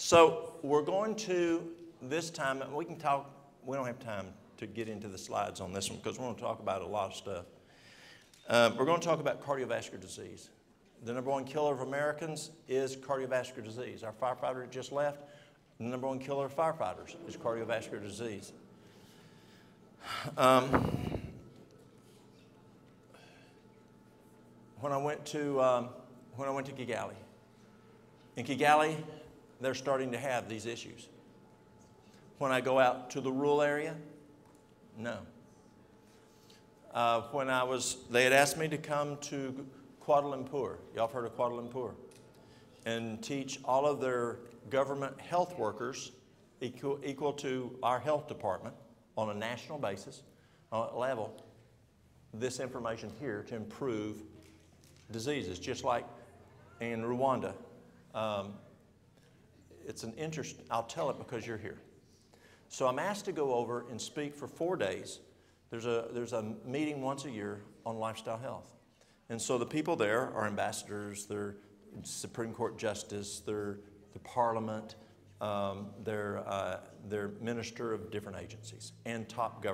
So we're going to, this time, we can talk, we don't have time to get into the slides on this one because we're going to talk about a lot of stuff. We're going to talk about cardiovascular disease. The number one killer of Americans is cardiovascular disease. Our firefighter just left. The number one killer of firefighters is cardiovascular disease. When I went to Kigali, in Kigali, they're starting to have these issues. When I go out to the rural area, no. They had asked me to come to Kuala Lumpur. Y'all have heard of Kuala Lumpur? And teach all of their government health workers equal to our health department on a national basis, level, this information here to improve diseases, just like in Rwanda. It's an interest, I'll tell it because you're here. So I'm asked to go over and speak for 4 days. There's a meeting once a year on lifestyle health. And so the people there are ambassadors, they're Supreme Court justice, they're the parliament, they're minister of different agencies, and top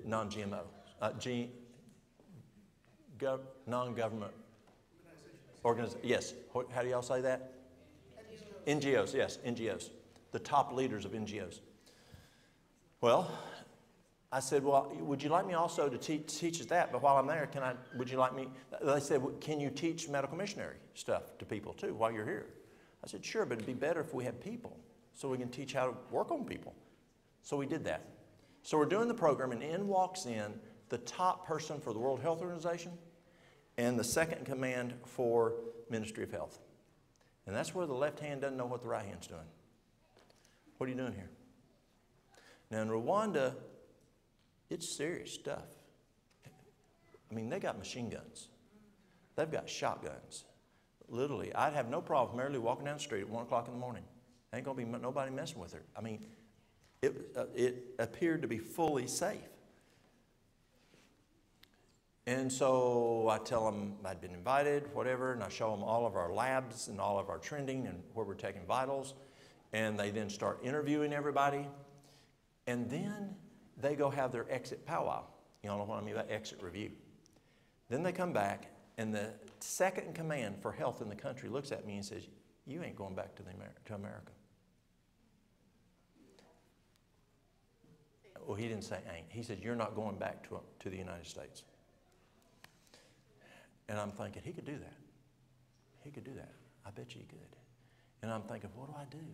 non-GMO, non-government organizations. Yes, how do y'all say that? NGOs, yes, NGOs. The top leaders of NGOs. Well, I said, well, would you like me also to teach us that? But while I'm there, would you like me? They said, well, can you teach medical missionary stuff to people too while you're here? I said, sure, but it'd be better if we had people so we can teach how to work on people. So we did that. So we're doing the program, and in walks in the top person for the World Health Organization and the second in command for Ministry of Health. And that's where the left hand doesn't know what the right hand's doing. What are you doing here? Now in Rwanda, it's serious stuff. I mean, they got machine guns. They've got shotguns. Literally, I'd have no problem merely walking down the street at 1 o'clock in the morning. Ain't gonna be nobody messing with her. I mean, it appeared to be fully safe. And so I tell them I'd been invited, whatever, and I show them all of our labs and all of our trending and where we're taking vitals. And they then start interviewing everybody. And then they go have their exit powwow. You all know what I mean by exit review. Then they come back, and the second in command for health in the country looks at me and says, you ain't going back to America. Well, he didn't say ain't. He said, you're not going back to the United States. And I'm thinking, he could do that. He could do that. I bet you he could. And I'm thinking, what do I do?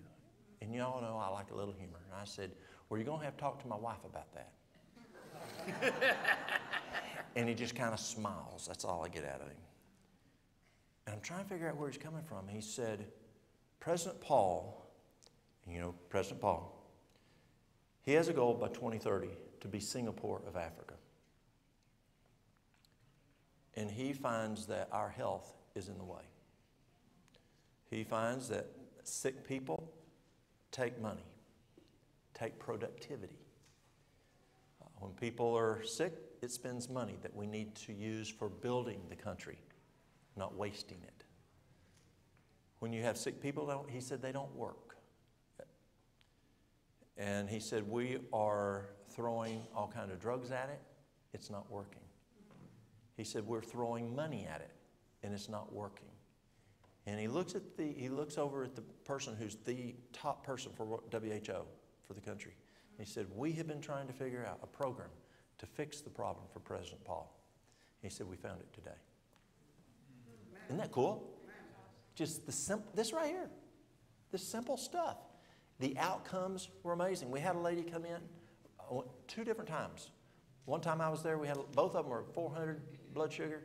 And y'all know I like a little humor. And I said, well, you're going to have to talk to my wife about that. And he just kind of smiles. That's all I get out of him. And I'm trying to figure out where he's coming from. He said, President Paul, you know, President Paul, he has a goal by 2030 to be Singapore of Africa. And he finds that our health is in the way. He finds that sick people take money, take productivity. When people are sick, it spends money that we need to use for building the country, not wasting it. When you have sick people, he said they don't work. And he said we are throwing all kinds of drugs at it. It's not working. He said we're throwing money at it, and it's not working. And he looks over at the person who's the top person for WHO for the country. He said, we have been trying to figure out a program to fix the problem for President Paul. He said, we found it today. Isn't that cool? Just this right here, this simple stuff. The outcomes were amazing. We had a lady come in 2 different times. One time I was there, both of them were at 400 blood sugar.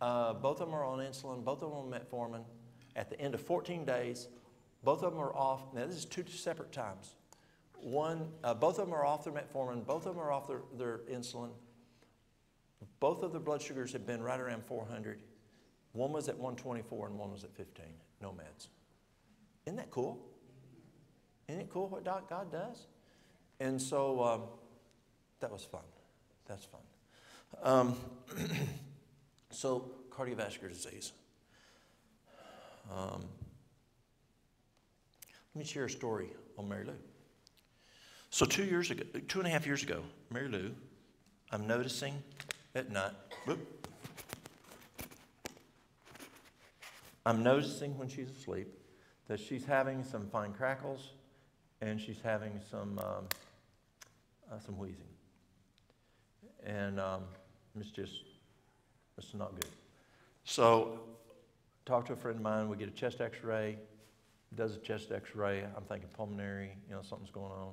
Both of them are on insulin. Both of them on metformin. At the end of 14 days, both of them are off. Now, this is 2 separate times. Both of them are off their metformin. Both of them are off their insulin. Both of their blood sugars have been right around 400. One was at 124 and one was at 15. No meds. Isn't that cool? Isn't it cool what God does? And so that was fun. That's fun. So cardiovascular disease. Let me share a story on Mary Lou. So 2.5 years ago, Mary Lou, I'm noticing at night, I'm noticing when she's asleep that she's having some fine crackles and she's having some wheezing. And it's not good. So talk to a friend of mine, we get a chest x-ray, does a chest x-ray, I'm thinking pulmonary, something's going on.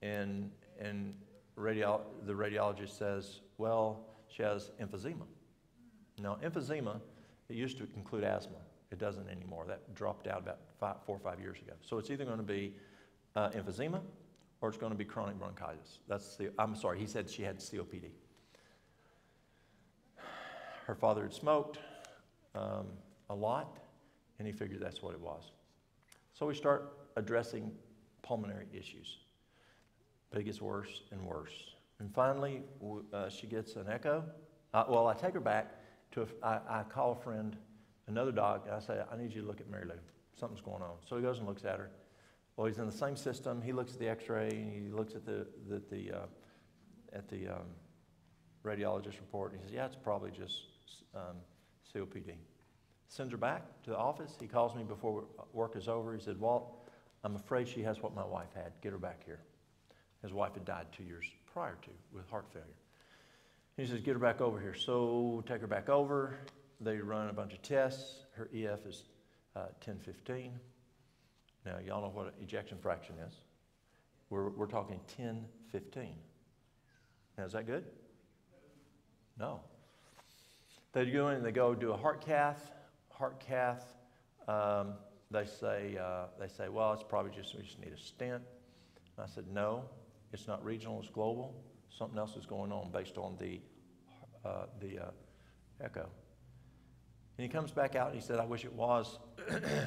And the radiologist says, well, she has emphysema. Now, emphysema, it used to include asthma. It doesn't anymore. That dropped out about 4 or 5 years ago. So it's either going to be emphysema or it's going to be chronic bronchitis. He said she had COPD. Her father had smoked a lot, and he figured that's what it was. So we start addressing pulmonary issues. But it gets worse and worse. And finally, she gets an echo. I take her back to, I call a friend, another doc, and I say, I need you to look at Mary Lou. Something's going on. So he goes and looks at her. Well, he's in the same system. He looks at the x-ray, and he looks at the radiologist report, and he says, yeah, it's probably just COPD. Sends her back to the office. He calls me before work is over. He said, Walt, I'm afraid she has what my wife had. Get her back here. His wife had died 2 years prior to with heart failure. He says, get her back over here. So take her back over. They run a bunch of tests. Her EF is 1015. Now, y'all know what an ejection fraction is. We're talking 1015. Now, is that good? No. They go in and they go do a heart cath. They say, well, it's probably just, we just need a stent. And I said, no, it's not regional, it's global. Something else is going on based on the echo. And he comes back out and he said, I wish it was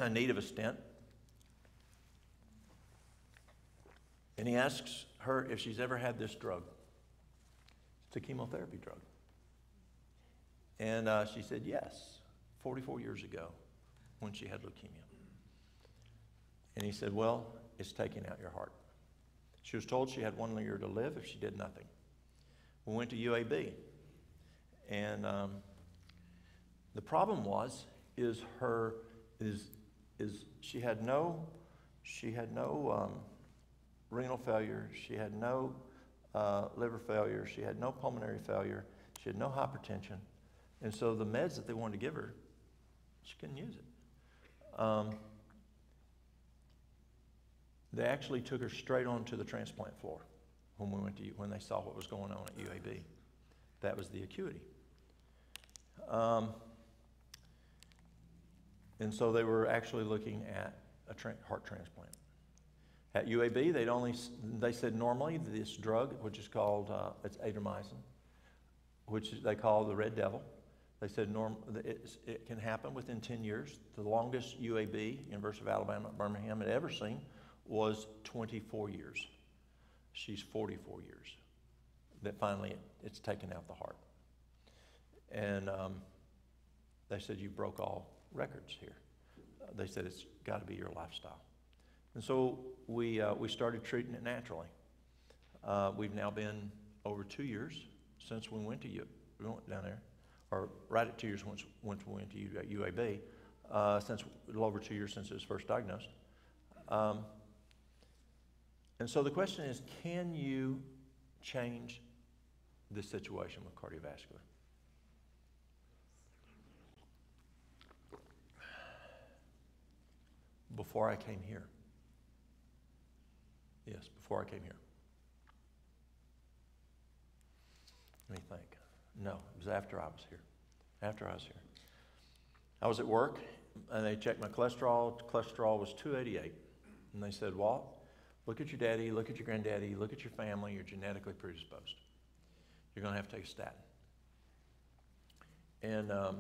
a need of a stent. And he asks her if she's ever had this drug. It's a chemotherapy drug. And she said, yes, 44 years ago when she had leukemia. And he said, well, it's taking out your heart. She was told she had 1 year to live if she did nothing. We went to UAB. And the problem is she had no renal failure, she had no liver failure, she had no pulmonary failure, she had no hypertension. And so the meds that they wanted to give her, she couldn't use it. They actually took her straight onto the transplant floor when they saw what was going on at UAB. That was the acuity. And so they were actually looking at a heart transplant. At UAB, they said normally this drug, which is called, it's adriamycin, which they call the red devil. They said it can happen within 10 years. The longest UAB, University of Alabama at Birmingham, had ever seen was 24 years. She's 44 years. That finally it's taken out the heart. And they said, you broke all records here. They said, it's got to be your lifestyle. And so we started treating it naturally. We've now been over 2 years since we went down there, or right at 2 years once we went to UAB, since a little over 2 years since it was first diagnosed. And so the question is, can you change this situation with cardiovascular? Before I came here. Yes, before I came here. Let me think. No, it was after I was here. After I was here. I was at work, and they checked my cholesterol. Cholesterol was 288. And they said, Walt, look at your daddy, look at your granddaddy, look at your family. You're genetically predisposed. You're going to have to take a statin. And I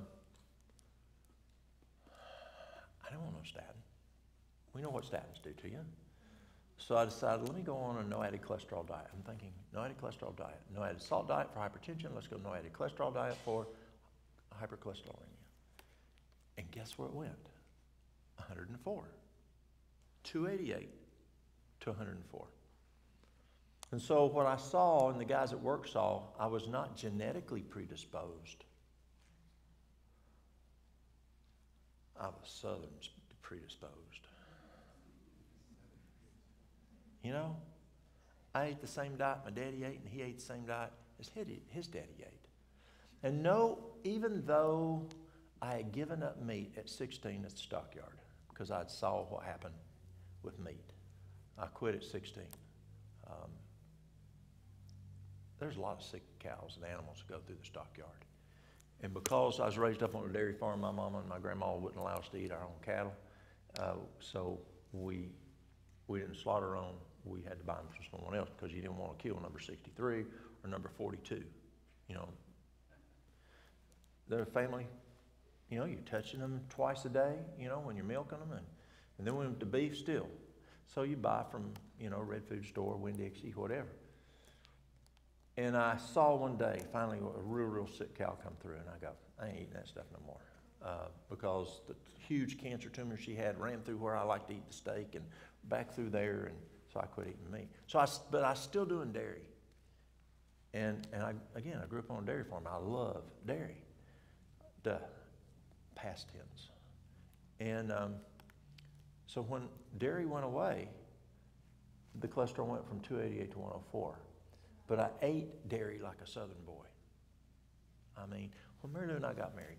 don't want no statin. We know what statins do to you. So I decided, let me go on a no added cholesterol diet. I'm thinking, no added cholesterol diet. No added salt diet for hypertension. Let's go no added cholesterol diet for hypercholesterolemia. And guess where it went? 104. 288 to 104. And so what I saw and the guys at work saw, I was not genetically predisposed. I was Southern predisposed. You know, I ate the same diet my daddy ate, and he ate the same diet as his daddy ate. And no, even though I had given up meat at 16 at the stockyard because I saw what happened with meat. I quit at 16. There's a lot of sick cows and animals that go through the stockyard. And because I was raised up on a dairy farm, my mama and my grandma wouldn't allow us to eat our own cattle. So we didn't slaughter our own. We had to buy them from someone else because you didn't want to kill number 63 or number 42. You know, they're a family. You know, you're touching them twice a day, you know, when you're milking them. And then when the beef still. So you buy from, you know, Red Food Store, Winn-Dixie, whatever. And I saw one day, finally, a real sick cow come through, and I go, I ain't eating that stuff no more. Because the huge cancer tumor she had ran through where I like to eat the steak and back through there, and so I quit eating meat. But I still doing dairy. And I grew up on a dairy farm. I love dairy. Duh, past tense. And so when dairy went away, the cholesterol went from 288 to 104. But I ate dairy like a Southern boy. I mean, when Mary Lou and I got married,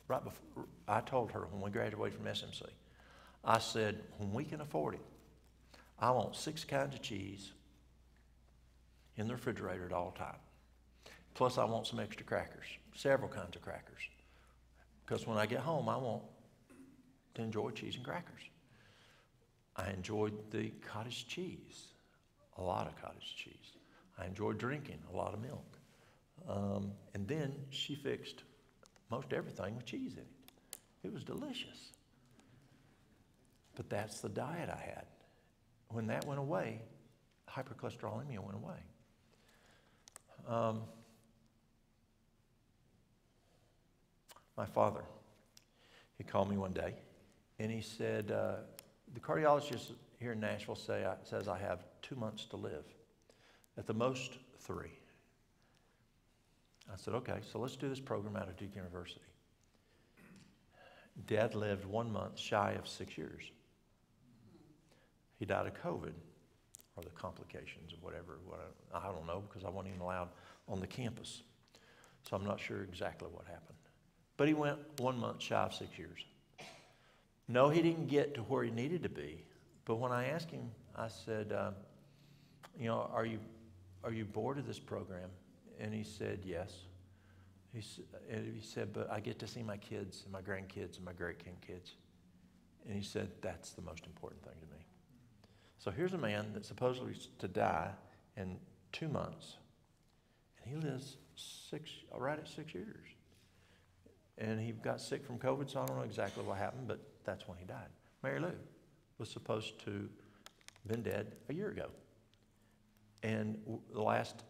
right before, I told her when we graduated from SMC, I said, when we can afford it, I want 6 kinds of cheese in the refrigerator at all time. Plus I want some extra crackers, several kinds of crackers. Because when I get home, I want to enjoy cheese and crackers. I enjoyed the cottage cheese, a lot of cottage cheese. I enjoyed drinking a lot of milk. And then she fixed most everything with cheese in it. It was delicious. But that's the diet I had. When that went away, hypercholesterolemia went away. My father, he called me one day, and he said, the cardiologist here in Nashville says I have 2 months to live. At the most, 3. I said, okay, so let's do this program out of Duke University. Dad lived 1 month shy of 6 years. He died of COVID, or the complications of whatever. I don't know, because I wasn't even allowed on the campus. So I'm not sure exactly what happened. But he went 1 month shy of 6 years. No, he didn't get to where he needed to be. But when I asked him, I said, you know, are you bored of this program? And he said, yes. He said, but I get to see my kids and my grandkids and my great-grandkids. And he said, that's the most important thing to me. So here's a man that's supposedly to die in 2 months. And he lives right at 6 years. And he got sick from COVID, so I don't know exactly what happened, but that's when he died. Mary Lou was supposed to have been dead a year ago. And the last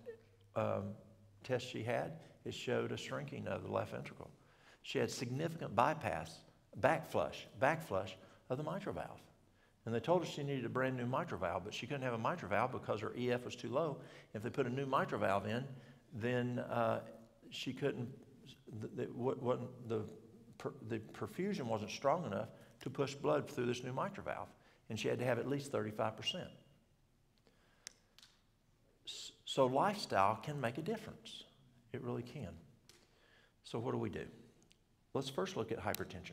test she had, it showed a shrinking of the left ventricle. She had significant backflush of the mitral valve. And they told her she needed a brand new mitral valve, but she couldn't have a mitral valve because her EF was too low. If they put a new mitral valve in, then she couldn't, the perfusion wasn't strong enough to push blood through this new mitral valve. And she had to have at least 35%. So lifestyle can make a difference. It really can. So what do? Let's first look at hypertension.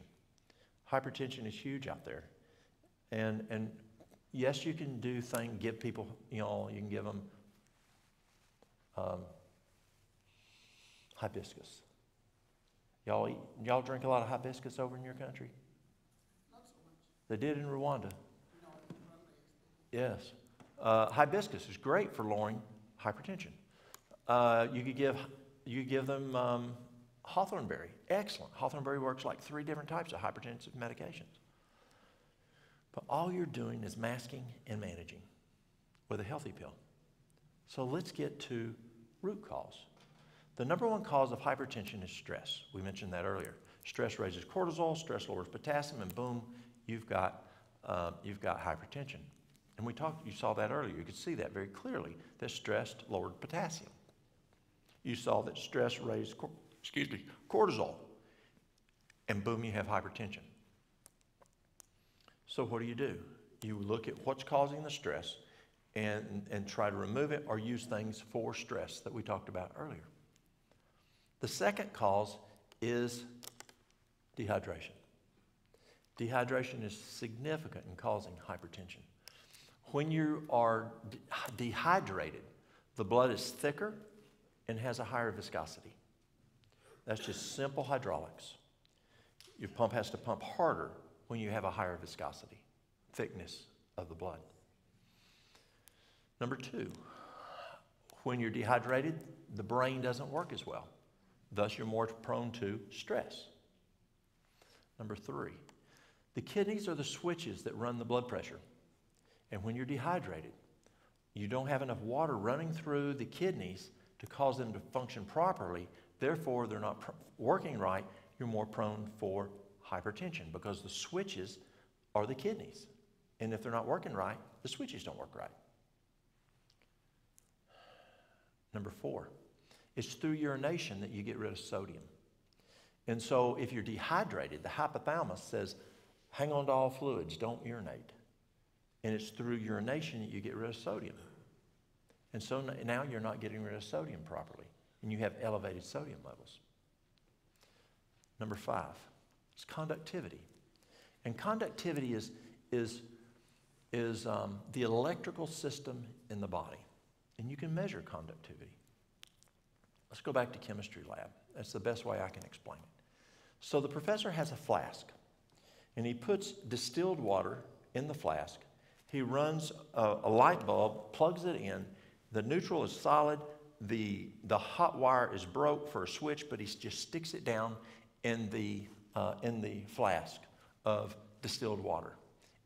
Hypertension is huge out there. And yes, you can do things, give people, you know, you can give them hibiscus. Y'all drink a lot of hibiscus over in your country? Not so much. They did in Rwanda. No, Yes. Hibiscus is great for lowering hypertension. You could give them hawthornberry. Excellent. Hawthornberry works like 3 different types of hypertensive medications. But all you're doing is masking and managing with a healthy pill. So let's get to root cause. The number 1 cause of hypertension is stress. We mentioned that earlier. Stress raises cortisol, stress lowers potassium, and boom, you've got you've got hypertension. And you saw that earlier. You could see that very clearly, that stress lowered potassium. You saw that stress raised, cortisol. And boom, you have hypertension. So what do? You look at what's causing the stress and try to remove it or use things for stress that we talked about earlier. The second cause is dehydration. Dehydration is significant in causing hypertension. When you are dehydrated, the blood is thicker and has a higher viscosity. That's just simple hydraulics. Your pump has to pump harder when you have a higher viscosity, thickness of the blood. Number 2, when you're dehydrated, the brain doesn't work as well. Thus, you're more prone to stress. Number 3, the kidneys are the switches that run the blood pressure. And when you're dehydrated, you don't have enough water running through the kidneys to cause them to function properly. Therefore, they're not working right. You're more prone for hypertension because the switches are the kidneys. And if they're not working right, the switches don't work right. Number 4, it's through urination that you get rid of sodium. And so if you're dehydrated, the hypothalamus says, hang on to all fluids, don't urinate. And it's through urination that you get rid of sodium. And so now you're not getting rid of sodium properly, and you have elevated sodium levels. Number 5, it's conductivity. And conductivity is the electrical system in the body. And you can measure conductivity. Let's go back to chemistry lab. That's the best way I can explain it. So the professor has a flask, and he puts distilled water in the flask. He runs a light bulb, plugs it in. The neutral is solid. The hot wire is broke for a switch, but he just sticks it down in the flask of distilled water.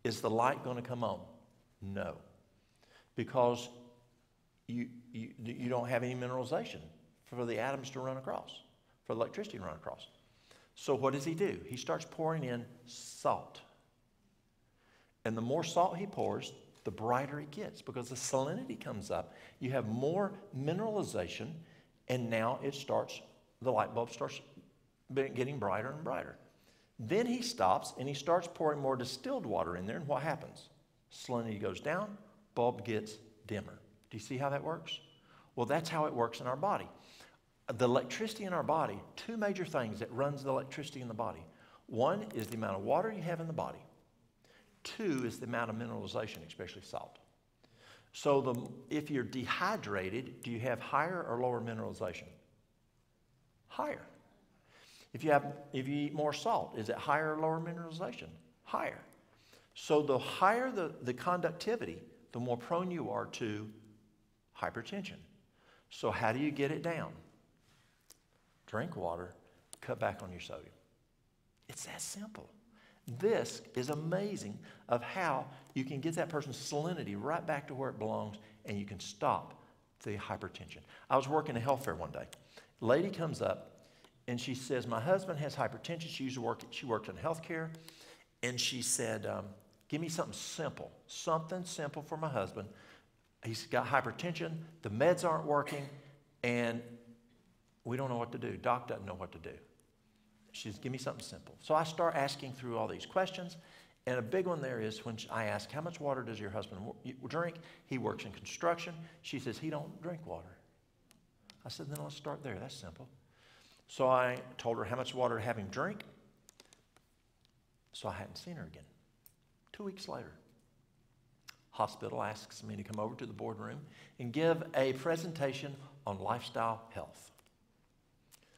Is the light going to come on? No, because you don't have any mineralization for the atoms to run across, for electricity to run across. So what does he do? He starts pouring in salt. And the more salt he pours, the brighter it gets because the salinity comes up. You have more mineralization, and now the light bulb starts getting brighter and brighter. Then he stops and he starts pouring more distilled water in there, and what happens? Salinity goes down, bulb gets dimmer. Do you see how that works? Well, that's how it works in our body. The electricity in our body, 2 major things that runs the electricity in the body. 1 is the amount of water you have in the body. 2 is the amount of mineralization, especially salt. So if you're dehydrated, do you have higher or lower mineralization? Higher. If you eat more salt, is it higher or lower mineralization? Higher. So the higher the conductivity, the more prone you are to hypertension. So how do you get it down? Drink water, cut back on your sodium. It's that simple. This is amazing of how you can get that person's salinity right back to where it belongs, and you can stop the hypertension. I was working a health fair one day. Lady comes up and she says, my husband has hypertension. She worked in healthcare, and she said, give me something simple for my husband. He's got hypertension, the meds aren't working, and we don't know what to do. Doc doesn't know what to do. She says, give me something simple. So I start asking through all these questions, and a big one there is when I ask, how much water does your husband drink? He works in construction. She says, he don't drink water. I said, then let's start there. That's simple. So I told her how much water to have him drink. So I hadn't seen her again. 2 weeks later, hospital asks me to come over to the boardroom and give a presentation on lifestyle health.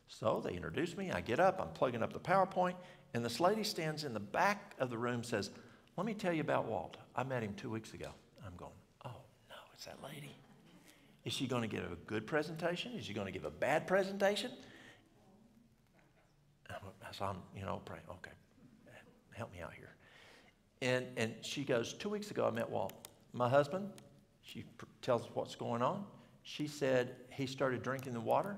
So they introduce me. I get up. I'm plugging up the PowerPoint. And this lady stands in the back of the room and says, let me tell you about Walt. I met him 2 weeks ago. I'm going, oh, no, it's that lady. Is she going to give a good presentation? Is she going to give a bad presentation? So I'm, praying, okay, help me out here. And she goes, 2 weeks ago, I met Walt. My husband, she tells us what's going on. She said he started drinking the water.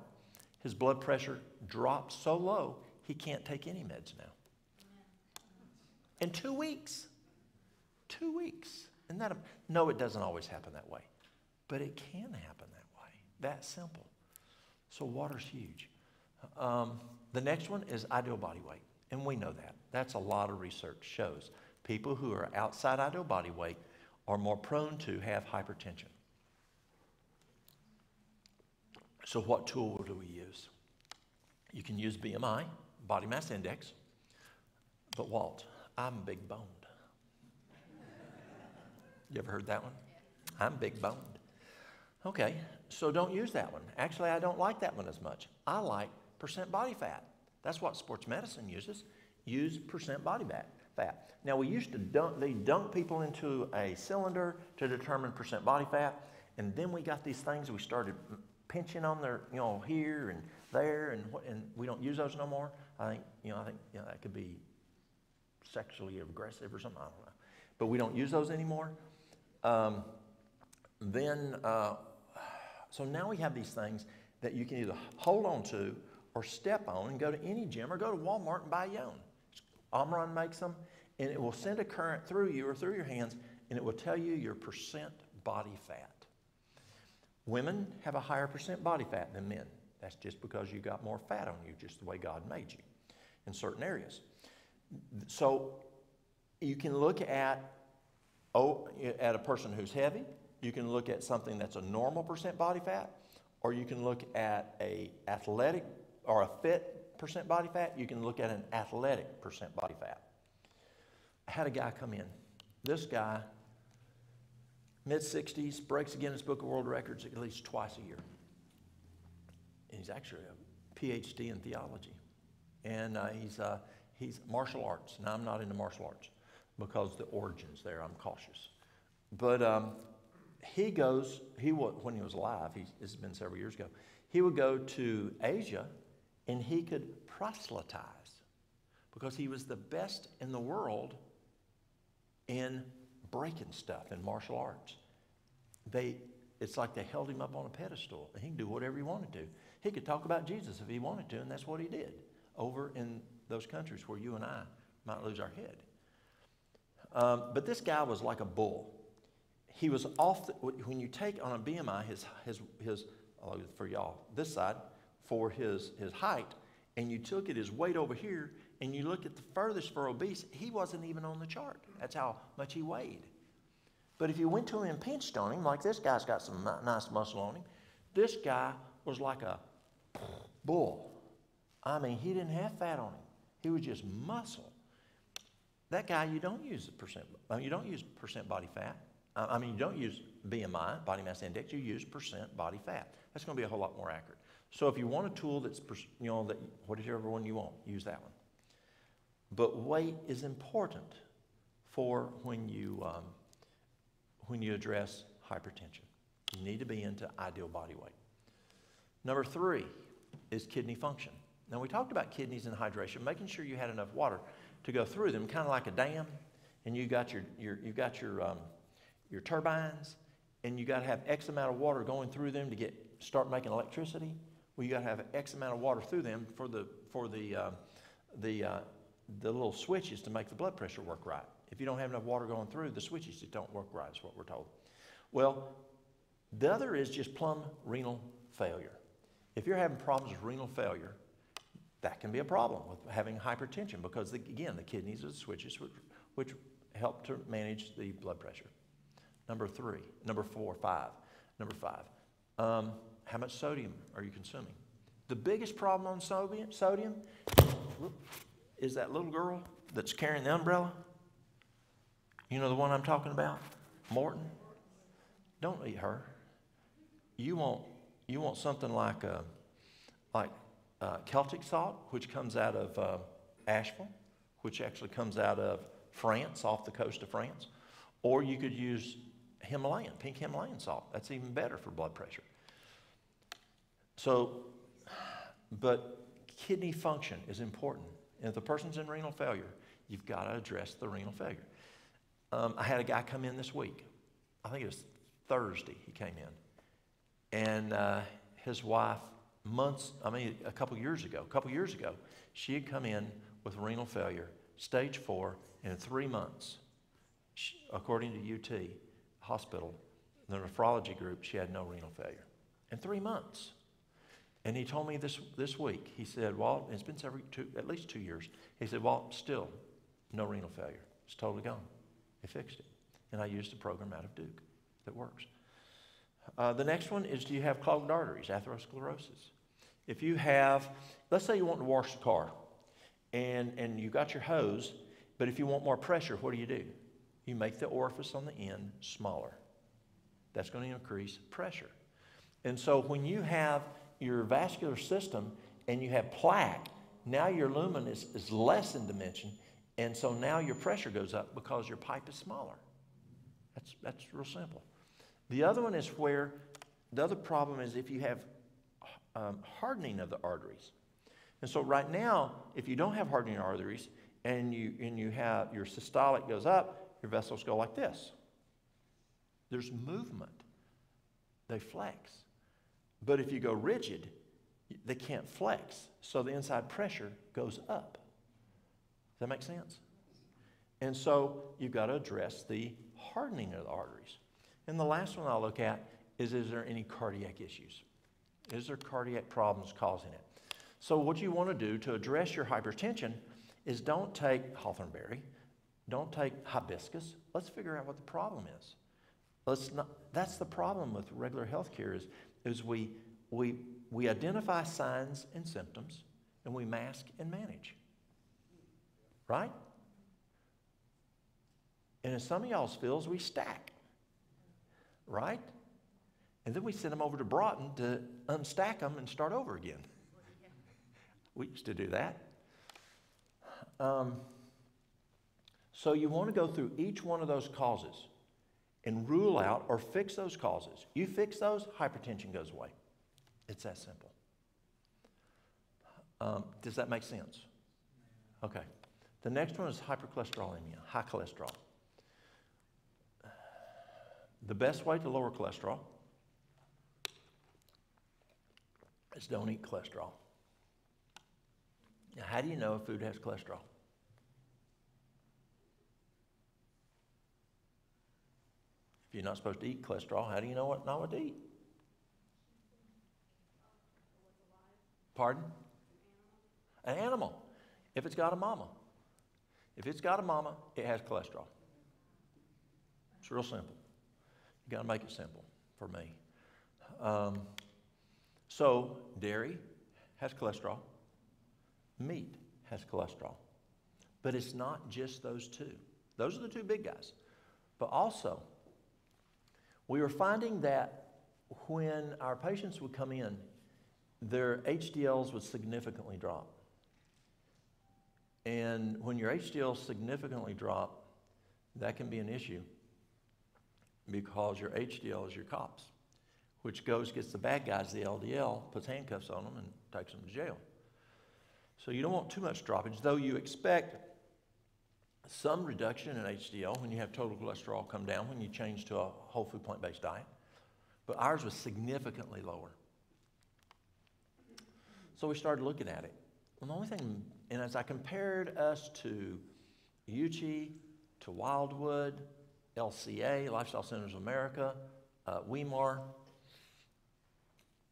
His blood pressure dropped so low, he can't take any meds now. In 2 weeks. 2 weeks. Isn't that no, it doesn't always happen that way. But it can happen that way. That simple. So water's huge. The next one is ideal body weight. And we know that. That's a lot of research shows. People who are outside ideal body weight are more prone to have hypertension. So what tool do we use? You can use BMI, body mass index. But Walt, I'm big boned. You ever heard that one? I'm big boned. Okay, so don't use that one. Actually, I don't like that one as much. I like percent body fat. That's what sports medicine uses. Use percent body fat. Now, we used to dunk people into a cylinder to determine percent body fat, and then we got these things, we started pinching on their, here and there, and we don't use those no more. I think that could be sexually aggressive or something, I don't know. But we don't use those anymore. So now we have these things that you can either hold on to or step on and go to any gym or go to Walmart and buy your own. Omron makes them, and it will send a current through you or through your hands, and it will tell you your percent body fat. Women have a higher percent body fat than men. That's just because you got more fat on you, just the way God made you in certain areas. So you can look at a person who's heavy. You can look at something that's a normal percent body fat, or you can look at a athletic or a fit percent body fat. You can look at an athletic percent body fat. I had a guy come in. This guy, mid-60s, breaks the Guinness Book of World Records at least twice a year. And he's actually a PhD in theology. And he's martial arts. Now, I'm not into martial arts because the origins there, I'm cautious. But when he was alive, this has been several years ago, he would go to Asia and he could proselytize because he was the best in the world in breaking stuff in martial arts. It's like they held him up on a pedestal, and he can do whatever he wanted to. He could talk about Jesus if he wanted to, and that's what he did over in those countries where you and I might lose our head. But this guy was like a bull. He was when you take on a BMI, for y'all, this side, for his height, and you look at his weight over here, and you look at the furthest for obese, he wasn't even on the chart. That's how much he weighed. But if you went to him and pinched on him, like this guy's got some nice muscle on him, this guy was like a bull. I mean, he didn't have fat on him. He was just muscle. That guy, you don't use percent body fat. You don't use BMI, body mass index. You use percent body fat. That's going to be a whole lot more accurate. So if you want a tool that's, whatever one you want, use that one. But weight is important for when you address hypertension. You need to be into ideal body weight. Number 3 is kidney function. Now, we talked about kidneys and hydration, making sure you had enough water to go through them, kind of like a dam, and you got your turbines, and you got to have X amount of water going through them to start making electricity. Well, you got to have X amount of water through them for the little switches to make the blood pressure work right. If you don't have enough water going through, the switches just don't work right, is what we're told. Well, the other is just plumb renal failure. If you're having problems with renal failure, that can be a problem with having hypertension because, again, the kidneys are the switches which help to manage the blood pressure. Number 5. How much sodium are you consuming? The biggest problem on sodium is that little girl that's carrying the umbrella. You know the one I'm talking about? Morton? Don't eat her. You want something like Celtic salt, which comes out of Asheville, which actually comes out of France, off the coast of France. Or you could use pink Himalayan salt. That's even better for blood pressure. So, but kidney function is important. And if the person's in renal failure, you've got to address the renal failure. I had a guy come in this week. I think it was Thursday he came in. And his wife, a couple years ago, she had come in with renal failure, stage 4, and in 3 months, according to UT hospital, the nephrology group, she had no renal failure in 3 months. And he told me this week, he said, Walt, it's been at least 2 years. He said, Walt, still no renal failure. It's totally gone. They fixed it. And I used a program out of Duke that works. The next one is, do you have clogged arteries, atherosclerosis? If you have, let's say you want to wash the car, and you got your hose, but if you want more pressure, what do? You make the orifice on the end smaller. That's going to increase pressure. And so when you have your vascular system and you have plaque, now your lumen is less in dimension, and so now your pressure goes up because your pipe is smaller. That's real simple. The other one is where, the other problem is if you have hardening of the arteries. And so right now, if you don't have hardening arteries and you have your systolic goes up, your vessels go like this. There's movement. They flex. But if you go rigid, they can't flex. So the inside pressure goes up. Does that make sense? And so you've got to address the hardening of the arteries. And the last one I'll look at is there any cardiac issues? Is there cardiac problems causing it? So what you want to do to address your hypertension is don't take hawthornberry, don't take hibiscus. Let's figure out what the problem is. That's the problem with regular health care is we identify signs and symptoms and we mask and manage. Right? And in some of y'all's fields, we stack. Right? And then we send them over to Broughton to unstack them and start over again. We used to do that. So you want to go through each one of those causes and rule out or fix those causes. You fix those, hypertension goes away. It's that simple. Does that make sense? Okay. The next one is hypercholesterolemia, high cholesterol. The best way to lower cholesterol is don't eat cholesterol. Now, how do you know if food has cholesterol? If you're not supposed to eat cholesterol, how do you know not what to eat? Pardon? An animal. If it's got a mama. If it's got a mama, it has cholesterol. It's real simple. You got to make it simple for me. So dairy has cholesterol. Meat has cholesterol. But it's not just those two. Those are the two big guys. But also, we were finding that when our patients would come in, their HDLs would significantly drop. And when your HDLs significantly drop, that can be an issue because your HDL is your cops, which gets the bad guys, the LDL, puts handcuffs on them and takes them to jail. So you don't want too much droppage, though you expect some reduction in HDL when you have total cholesterol come down when you change to a whole food plant-based diet. But ours was significantly lower. So we started looking at it. And the only thing, and as I compared us to UT, to Wildwood, LCA, Lifestyle Centers of America, Weimar,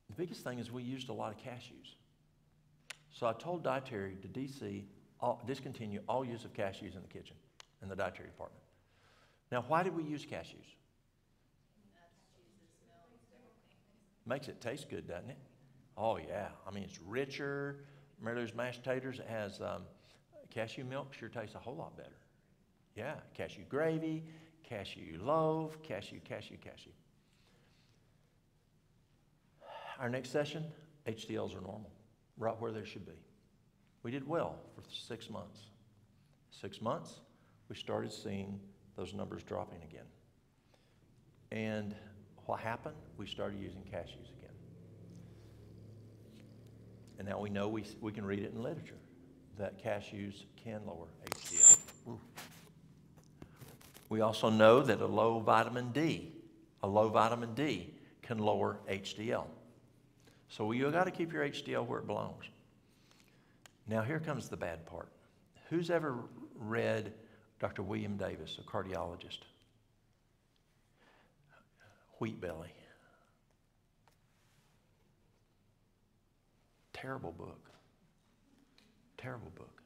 the biggest thing is we used a lot of cashews. So I told dietary to discontinue all use of cashews in the kitchen, in the dietary department. Now, why did we use cashews? Makes it taste good, doesn't it? Oh, yeah. I mean, it's richer. Remember those mashed taters that has cashew milk? Sure tastes a whole lot better. Yeah, cashew gravy, cashew loaf, cashew. Our next session, HDLs are normal, right where they should be. We did well for 6 months. 6 months, we started seeing those numbers dropping again. And what happened? We started using cashews again. And now we know we can read it in literature that cashews can lower HDL. Ooh. We also know that a low vitamin D can lower HDL. So you got to keep your HDL where it belongs. Now here comes the bad part. Who's ever read Dr. William Davis, a cardiologist. Wheat belly. Terrible book. Terrible book.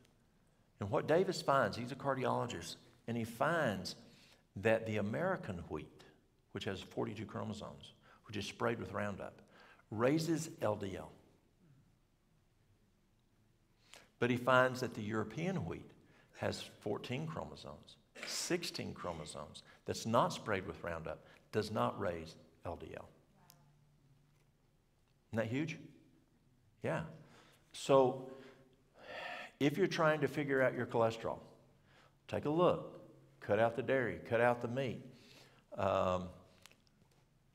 And what Davis finds, he's a cardiologist, and he finds that the American wheat, which has 42 chromosomes, which is sprayed with Roundup, raises LDL. But he finds that the European wheat has 14 chromosomes, 16 chromosomes, that's not sprayed with Roundup, does not raise LDL. Isn't that huge? Yeah. So if you're trying to figure out your cholesterol, take a look. Cut out the dairy, cut out the meat.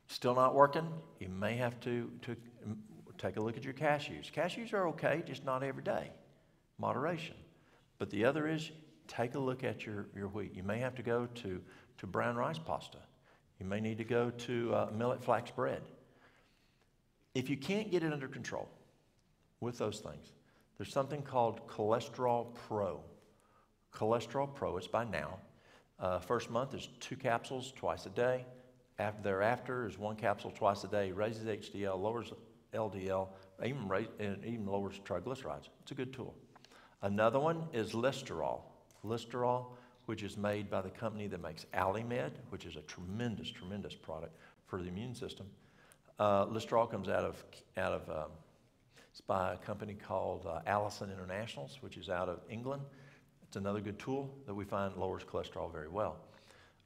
Still not working? You may have to take a look at your cashews. Cashews are okay, just not every day. Moderation. But the other is, take a look at your wheat. You may have to go to brown rice pasta. You may need to go to millet flax bread. If you can't get it under control with those things, there's something called Cholesterol Pro. Cholesterol Pro, it's by now. First month is 2 capsules twice a day. Thereafter is 1 capsule twice a day. Raises HDL, lowers LDL, even lowers triglycerides. It's a good tool. Another one is Listerol. Listerol, which is made by the company that makes Alimed, which is a tremendous, tremendous product for the immune system. Listerol comes out of it's by a company called Allison Internationals, which is out of England. It's another good tool that we find lowers cholesterol very well.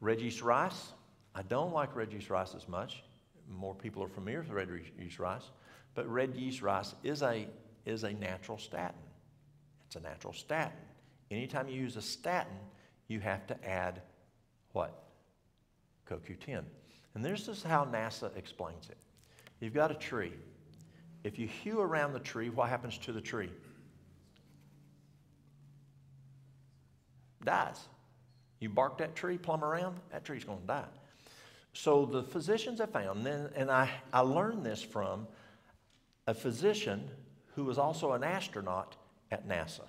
Red yeast rice. I don't like red yeast rice as much. More people are familiar with red yeast rice. But red yeast rice is a natural statin. It's a natural statin. Anytime you use a statin, you have to add what? CoQ10. And this is how NASA explains it. You've got a tree. If you hew around the tree, what happens to the tree? Dies. You bark that tree plumb around, that tree's going to die. So the physicians have found, and I learned this from a physician who was also an astronaut at NASA.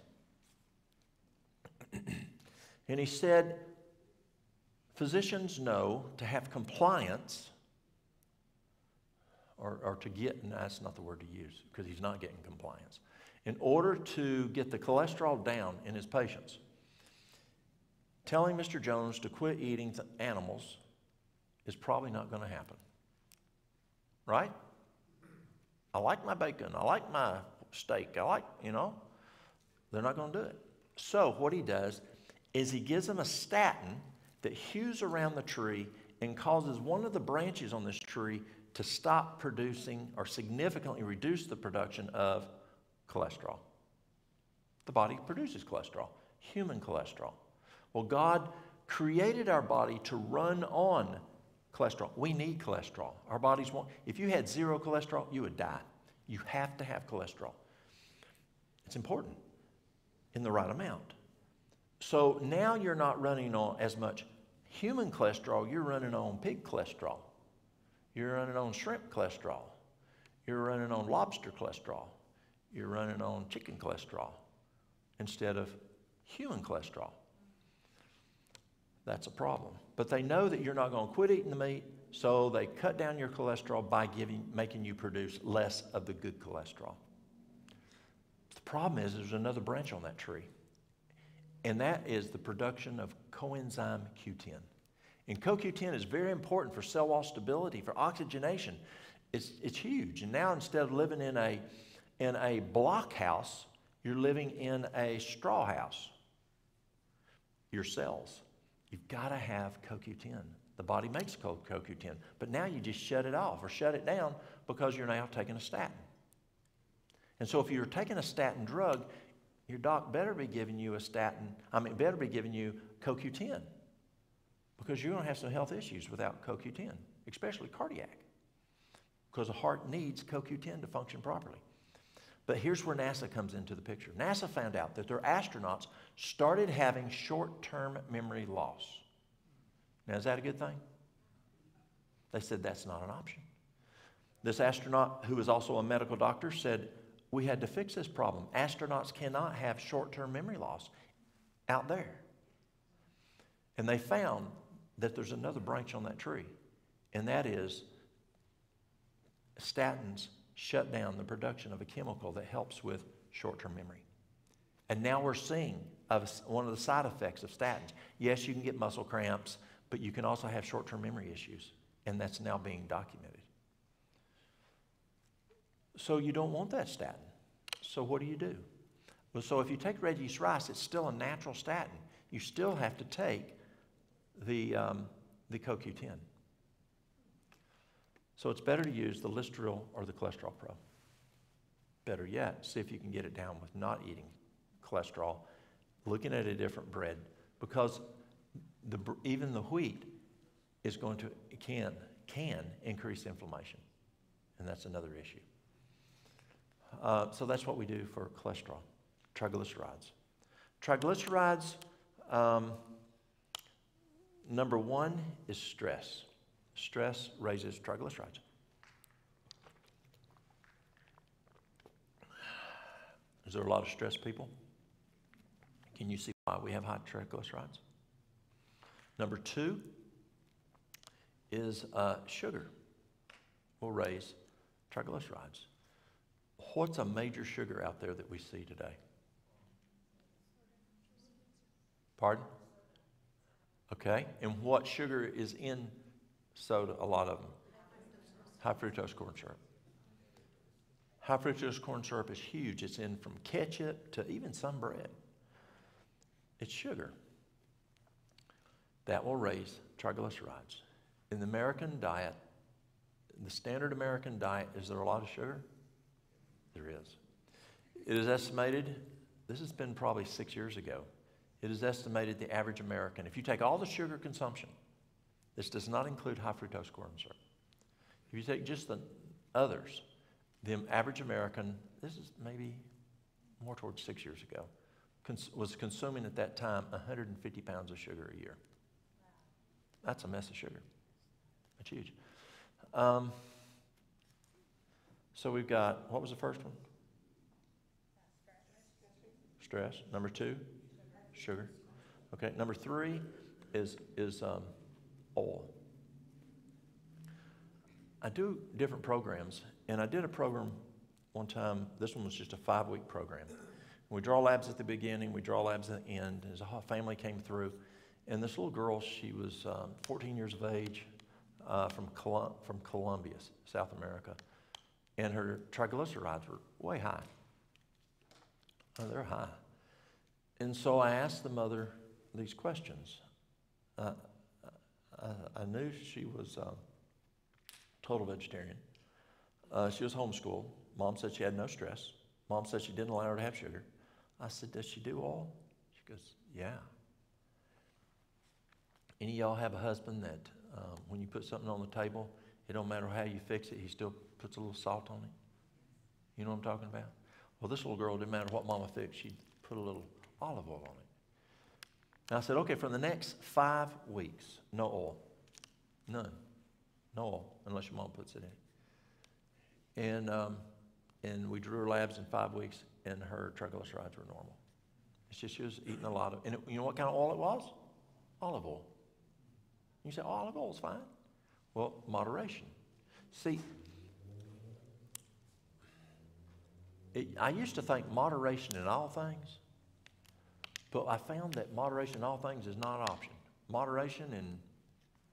And he said, physicians know to have compliance, or to get, no, that's not the word to use, because he's not getting compliance. In order to get the cholesterol down in his patients, telling Mr. Jones to quit eating animals is probably not going to happen. Right? I like my bacon. I like my steak. I like, they're not going to do it. So what he does is he gives them a statin that hews around the tree and causes one of the branches on this tree to stop producing or significantly reduce the production of cholesterol. The body produces cholesterol, human cholesterol. Well, God created our body to run on cholesterol. We need cholesterol. Our bodies won't. If you had 0 cholesterol, you would die. You have to have cholesterol. It's important in the right amount. So now you're not running on as much human cholesterol, you're running on pig cholesterol. You're running on shrimp cholesterol. You're running on lobster cholesterol. You're running on chicken cholesterol instead of human cholesterol. That's a problem. But they know that you're not going to quit eating the meat, so they cut down your cholesterol by making you produce less of the good cholesterol. The problem is there's another branch on that tree, and that is the production of coenzyme Q10. And CoQ10 is very important for cell wall stability, for oxygenation. It's huge. And now instead of living in a block house, you're living in a straw house. Your cells. You've got to have CoQ10. The body makes CoQ10. But now you just shut it off or shut it down because you're now taking a statin. And so if you're taking a statin drug, your doc better be giving you better be giving you CoQ10. Because you're going to have some health issues without CoQ10, especially cardiac. Because the heart needs CoQ10 to function properly. But here's where NASA comes into the picture. NASA found out that their astronauts started having short-term memory loss. Now, is that a good thing? They said that's not an option. This astronaut, who was also a medical doctor, said, we had to fix this problem. Astronauts cannot have short-term memory loss out there. And they found that there's another branch on that tree, and that is statins shut down the production of a chemical that helps with short-term memory. And now we're seeing one of the side effects of statins. Yes, you can get muscle cramps, but you can also have short-term memory issues, and that's now being documented. So you don't want that statin. So what do? Well, so if you take red yeast rice, it's still a natural statin. You still have to take the CoQ10. So it's better to use the Listeril or the Cholesterol Pro. Better yet, see if you can get it down with not eating cholesterol, looking at a different bread, because even the wheat is going to can increase inflammation, and that's another issue. So that's what we do for cholesterol, triglycerides. Triglycerides, number one is stress. Stress raises triglycerides. Is there a lot of stressed people? Can you see why we have high triglycerides? Number two is sugar will raise triglycerides. What's a major sugar out there that we see today? Pardon? Okay, and what sugar is in soda? A lot of them. High fructose corn syrup. High fructose corn syrup is huge. It's in from ketchup to even some bread. It's sugar. That will raise triglycerides. In the American diet, the standard American diet, is there a lot of sugar? There is. It is estimated, this has been probably 6 years ago, it is estimated the average American, if you take all the sugar consumption, this does not include high fructose corn syrup. If you take just the others, the average American, this is maybe more towards 6 years ago, was consuming at that time 150 pounds of sugar a year. That's a mess of sugar. That's huge. So we've got, what was the first one? Stress. Number two, sugar. Okay, number three is oil. I do different programs, and I did a program one time. This one was just a 5-week program. We draw labs at the beginning, we draw labs at the end. As a whole family came through, and this little girl, she was 14 years of age, from Colombia, South America, and her triglycerides were way high. Oh, they're high. And so I asked the mother these questions. I knew she was total vegetarian. She was homeschooled. Mom said she had no stress. Mom said she didn't allow her to have sugar. I said, does she do oil? She goes, yeah. Any of y'all have a husband that when you put something on the table, it don't matter how you fix it, he still puts a little salt on it? You know what I'm talking about? Well, this little girl, didn't matter what Mama fixed, she'd put a little olive oil on it. And I said, okay, for the next 5 weeks, no oil. None. No oil, unless your mom puts it in. And we drew her labs in 5 weeks, and her triglycerides were normal. It's just she was eating a lot of, and you know what kind of oil it was? Olive oil. You say, oh, olive oil is fine. Well, moderation. See, I used to think moderation in all things, but I found that moderation in all things is not an option. Moderation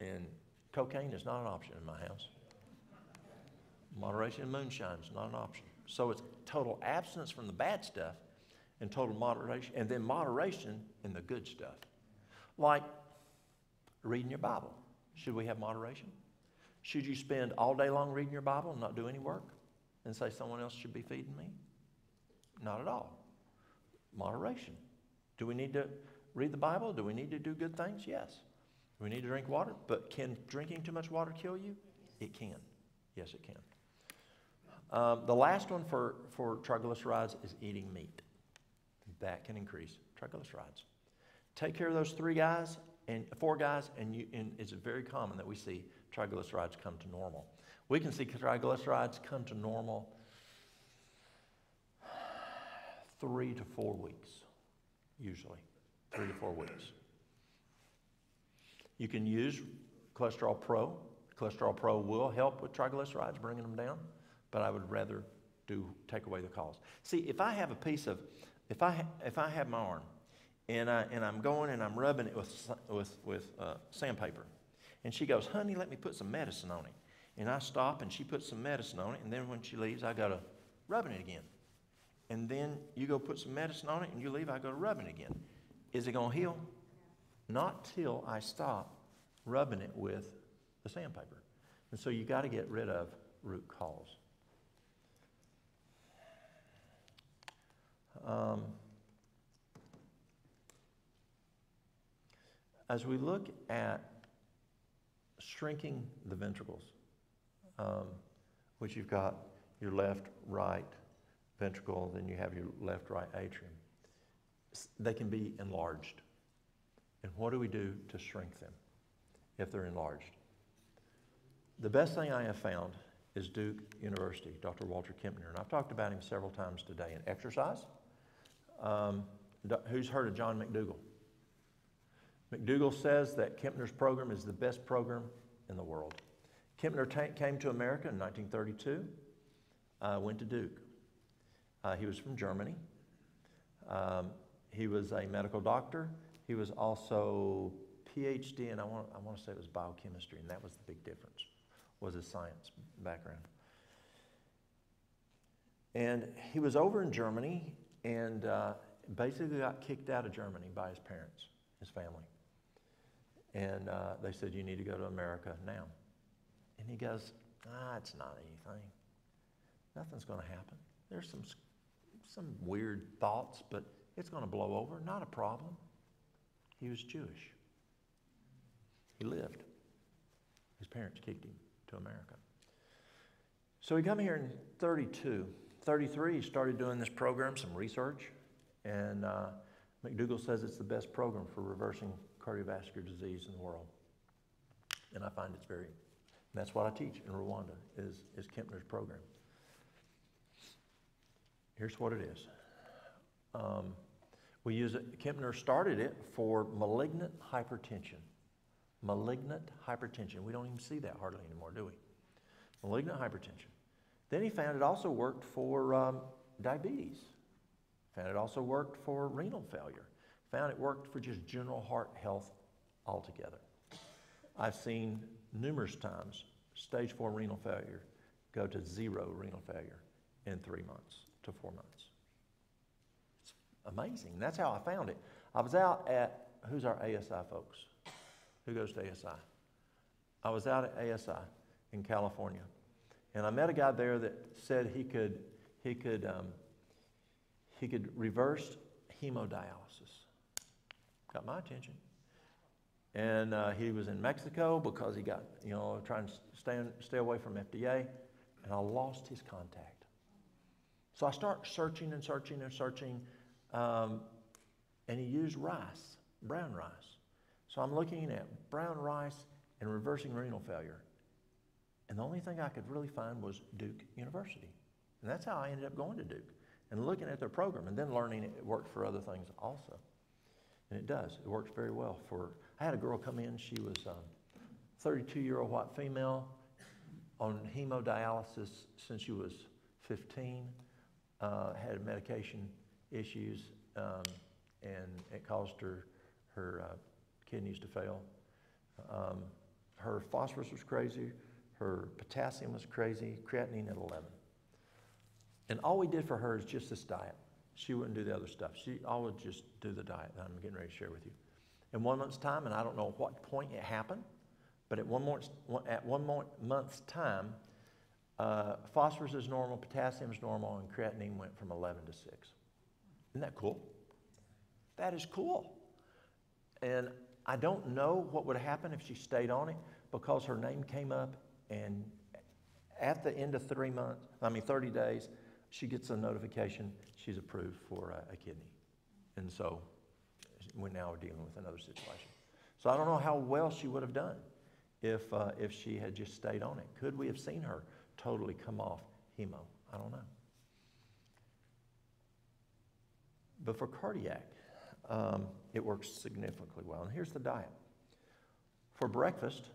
in cocaine is not an option in my house. Moderation in moonshine is not an option. So it's total abstinence from the bad stuff and total moderation, and then moderation in the good stuff. Like reading your Bible. Should we have moderation? Should you spend all day long reading your Bible and not do any work and say someone else should be feeding me? Not at all. Moderation. Do we need to read the Bible? Do we need to do good things? Yes. Do we need to drink water? But can drinking too much water kill you? It can. Yes, it can. The last one for triglycerides is eating meat. That can increase triglycerides. Take care of those 4 guys, and it's very common that we see triglycerides come to normal. We can see triglycerides come to normal 3 to 4 weeks, usually 3 to 4 weeks. You can use Cholesterol Pro. Cholesterol Pro will help with triglycerides, bringing them down, but I would rather take away the cause. See, if I have a piece of, if I have my arm, and I'm going and I'm rubbing it with sandpaper, and she goes, honey, let me put some medicine on it. And I stop and she puts some medicine on it, and then when she leaves, I go to rubbing it again. And then you go put some medicine on it and you leave, I go to rubbing it again. Is it going to heal? Not till I stop rubbing it with the sandpaper. And so you got to get rid of root cause. As we look at shrinking the ventricles, which you've got your left, right ventricle, then you have your left, right atrium. They can be enlarged. And what do we do to shrink them if they're enlarged? The best thing I have found is Duke University, Dr. Walter Kempner, and I've talked about him several times today. And exercise. Who's heard of John McDougall? McDougall says that Kempner's program is the best program in the world. Kempner came to America in 1932, went to Duke. He was from Germany. He was a medical doctor. He was also PhD, and I want to say it was biochemistry, and that was the big difference, was his science background. And he was over in Germany and basically got kicked out of Germany by his parents, his family. And they said, you need to go to America now. And he goes, it's not anything. Nothing's going to happen. There's some weird thoughts, but it's going to blow over. Not a problem. He was Jewish. He lived. His parents kicked him to America. So he come here in 32. 33, he started doing this program, some research, and McDougall says it's the best program for reversing cardiovascular disease in the world. And I find it's very, and that's what I teach in Rwanda, is Kempner's program. Here's what it is. We use it, Kempner started it for malignant hypertension. Malignant hypertension. We don't even see that hardly anymore, do we? Malignant hypertension. Then he found it also worked for diabetes. Found it also worked for renal failure. Found it worked for just general heart health altogether. I've seen numerous times stage 4 renal failure go to 0 renal failure in 3 months to 4 months. It's amazing. That's how I found it. I was out at, who's our ASI folks? Who goes to ASI? I was out at ASI in California, and I met a guy there that said he could reverse hemodialysis. Got my attention. And he was in Mexico because he got, trying to stay away from FDA, and I lost his contact. So I start searching and searching and searching, and he used rice, brown rice. So I'm looking at brown rice and reversing renal failure. And the only thing I could really find was Duke University. And that's how I ended up going to Duke and looking at their program and then learning it worked for other things also. And it does. It works very well for, I had a girl come in, she was a 32-year-old white female on hemodialysis since she was 15, had medication issues, and it caused her kidneys to fail. Her phosphorus was crazy, her potassium was crazy, creatinine at 11. And all we did for her is just this diet. She wouldn't do the other stuff. She always just do the diet that I'm getting ready to share with you. In 1 month's time, and I don't know what point it happened, but at one month's time, phosphorus is normal, potassium is normal, and creatinine went from 11 to 6. Isn't that cool? That is cool. And I don't know what would happen if she stayed on it, because her name came up, and at the end of 30 days, she gets a notification she's approved for a kidney. And so we now are dealing with another situation. So I don't know how well she would have done if she had just stayed on it. Could we have seen her totally come off hemo? I don't know. But for cardiac, it works significantly well. And here's the diet. for breakfast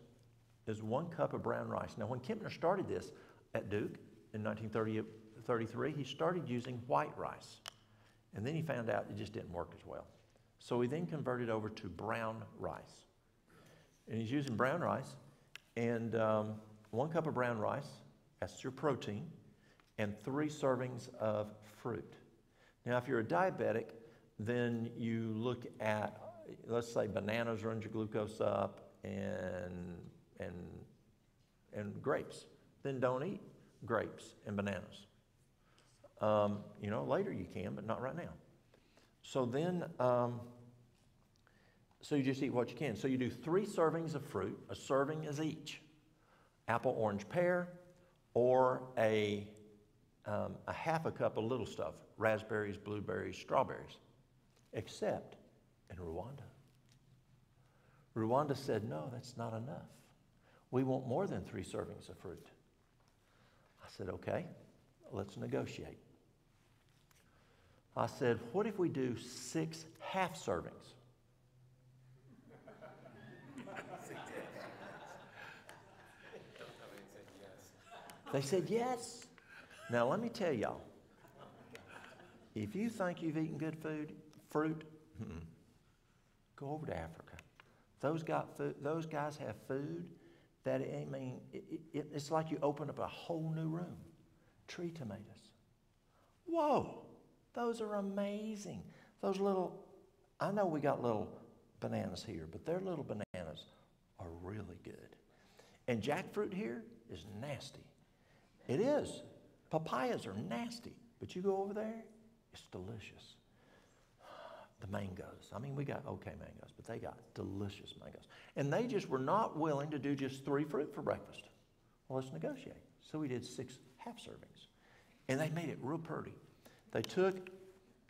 is 1 cup of brown rice. Now, when Kempner started this at Duke in 1933, he started using white rice. And then he found out it just didn't work as well. So he then converted over to brown rice. And he's using brown rice, and 1 cup of brown rice, that's your protein, and 3 servings of fruit. Now, if you're a diabetic, then you look at, let's say bananas runs your glucose up, and grapes. Then don't eat grapes and bananas. You know, later you can, but not right now. So then, so you just eat what you can. So you do 3 servings of fruit. A serving is each. Apple, orange, pear, or a half a cup of little stuff. Raspberries, blueberries, strawberries. Except in Rwanda. Rwanda said, no, that's not enough. We want more than 3 servings of fruit. I said, okay, let's negotiate. I said, what if we do 6 half servings? They said yes. Now let me tell y'all, if you think you've eaten good fruit, go over to Africa. Those guys have food that it's like you open up a whole new room. Tree tomatoes. Whoa, those are amazing. Those little, I know we got little bananas here, but their little bananas are really good. And jackfruit here is nasty. It is. Papayas are nasty, but you go over there, it's delicious. The mangoes. I mean, we got okay mangoes, but they got delicious mangoes. And they just were not willing to do just 3 fruit for breakfast. Well, let's negotiate. So we did 6 half servings. And they made it real pretty. They took,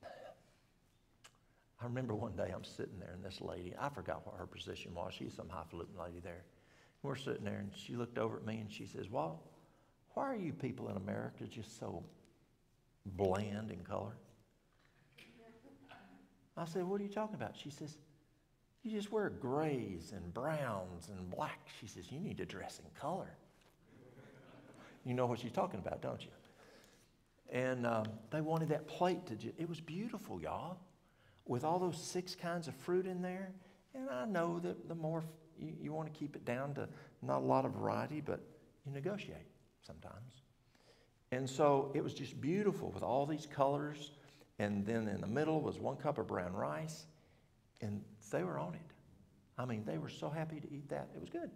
I remember one day I'm sitting there and this lady, I forgot what her position was. She's some highfalutin lady there. We're sitting there and she looked over at me and she says, Walt, why are you people in America just so bland in color? I said, what are you talking about? She says, you just wear grays and browns and blacks. She says, you need to dress in color. You know what she's talking about, don't you? And they wanted that plate it was beautiful, y'all, with all those 6 kinds of fruit in there. And I know that the more you want to keep it down to not a lot of variety, but you negotiate sometimes. And so it was just beautiful with all these colors. And then in the middle was 1 cup of brown rice. And they were on it. I mean, they were so happy to eat that. It was good.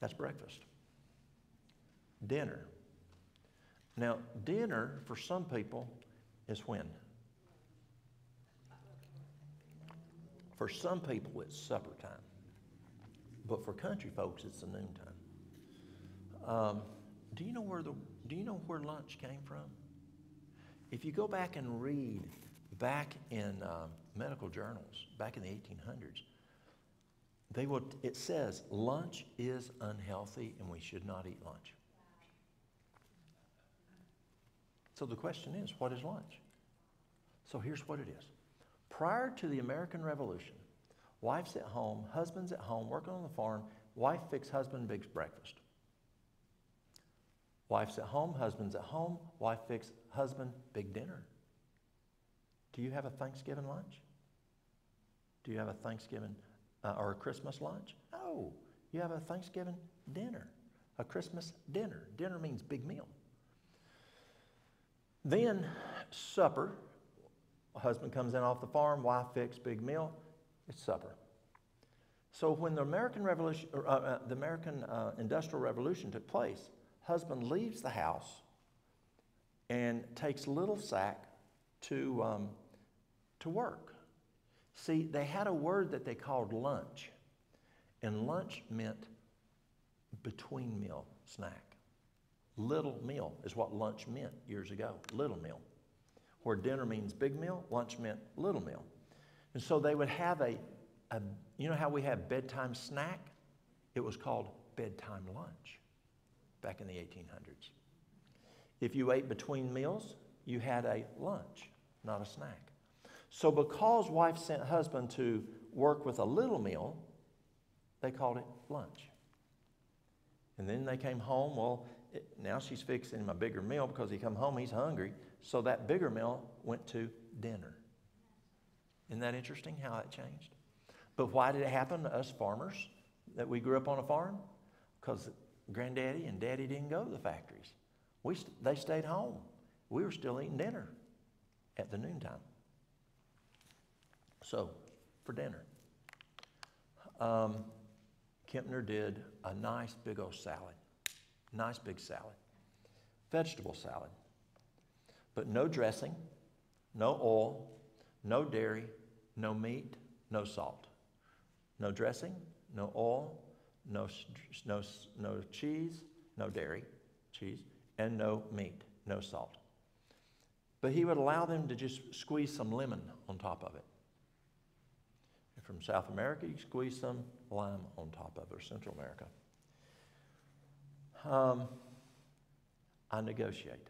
That's breakfast. Dinner. Now, dinner for some people is when? For some people, it's supper time. But for country folks, it's the noon time. Do you know where lunch came from? If you go back and read back in medical journals, back in the 1800s, it says lunch is unhealthy and we should not eat lunch. So the question is, what is lunch? So here's what it is. Prior to the American Revolution, wife's at home, husband's at home, working on the farm, wife fixes husband big breakfast. Wife's at home, husband's at home, wife fixes husband big dinner. Do you have a Thanksgiving lunch? Do you have a Thanksgiving or a Christmas lunch? No, you have a Thanksgiving dinner, a Christmas dinner. Dinner means big meal. Then supper, husband comes in off the farm, wife fixes big meal, it's supper. So when the American Revolution, the American Industrial Revolution took place, husband leaves the house and takes a little sack to work. See, they had a word that they called lunch, and lunch meant between meal snack. Little meal is what lunch meant years ago, little meal. Where dinner means big meal, lunch meant little meal. And so they would have you know how we have bedtime snack? It was called bedtime lunch back in the 1800s. If you ate between meals, you had a lunch, not a snack. So because wife sent husband to work with a little meal, they called it lunch. And then they came home. Well, now she's fixing him a bigger meal because he come home, he's hungry. So that bigger meal went to dinner. Isn't that interesting how it changed? But why did it happen to us farmers that we grew up on a farm? Because Granddaddy and Daddy didn't go to the factories. They stayed home. We were still eating dinner at the noontime. So, for dinner, Kempner did a nice big old salad. Nice big salad. Vegetable salad. But no dressing, no oil, no dairy, no meat, no salt. No dressing, no oil, no cheese, no dairy, cheese, and no meat, no salt. But he would allow them to just squeeze some lemon on top of it. If from South America, you squeeze some lime on top of it, or Central America. I negotiate.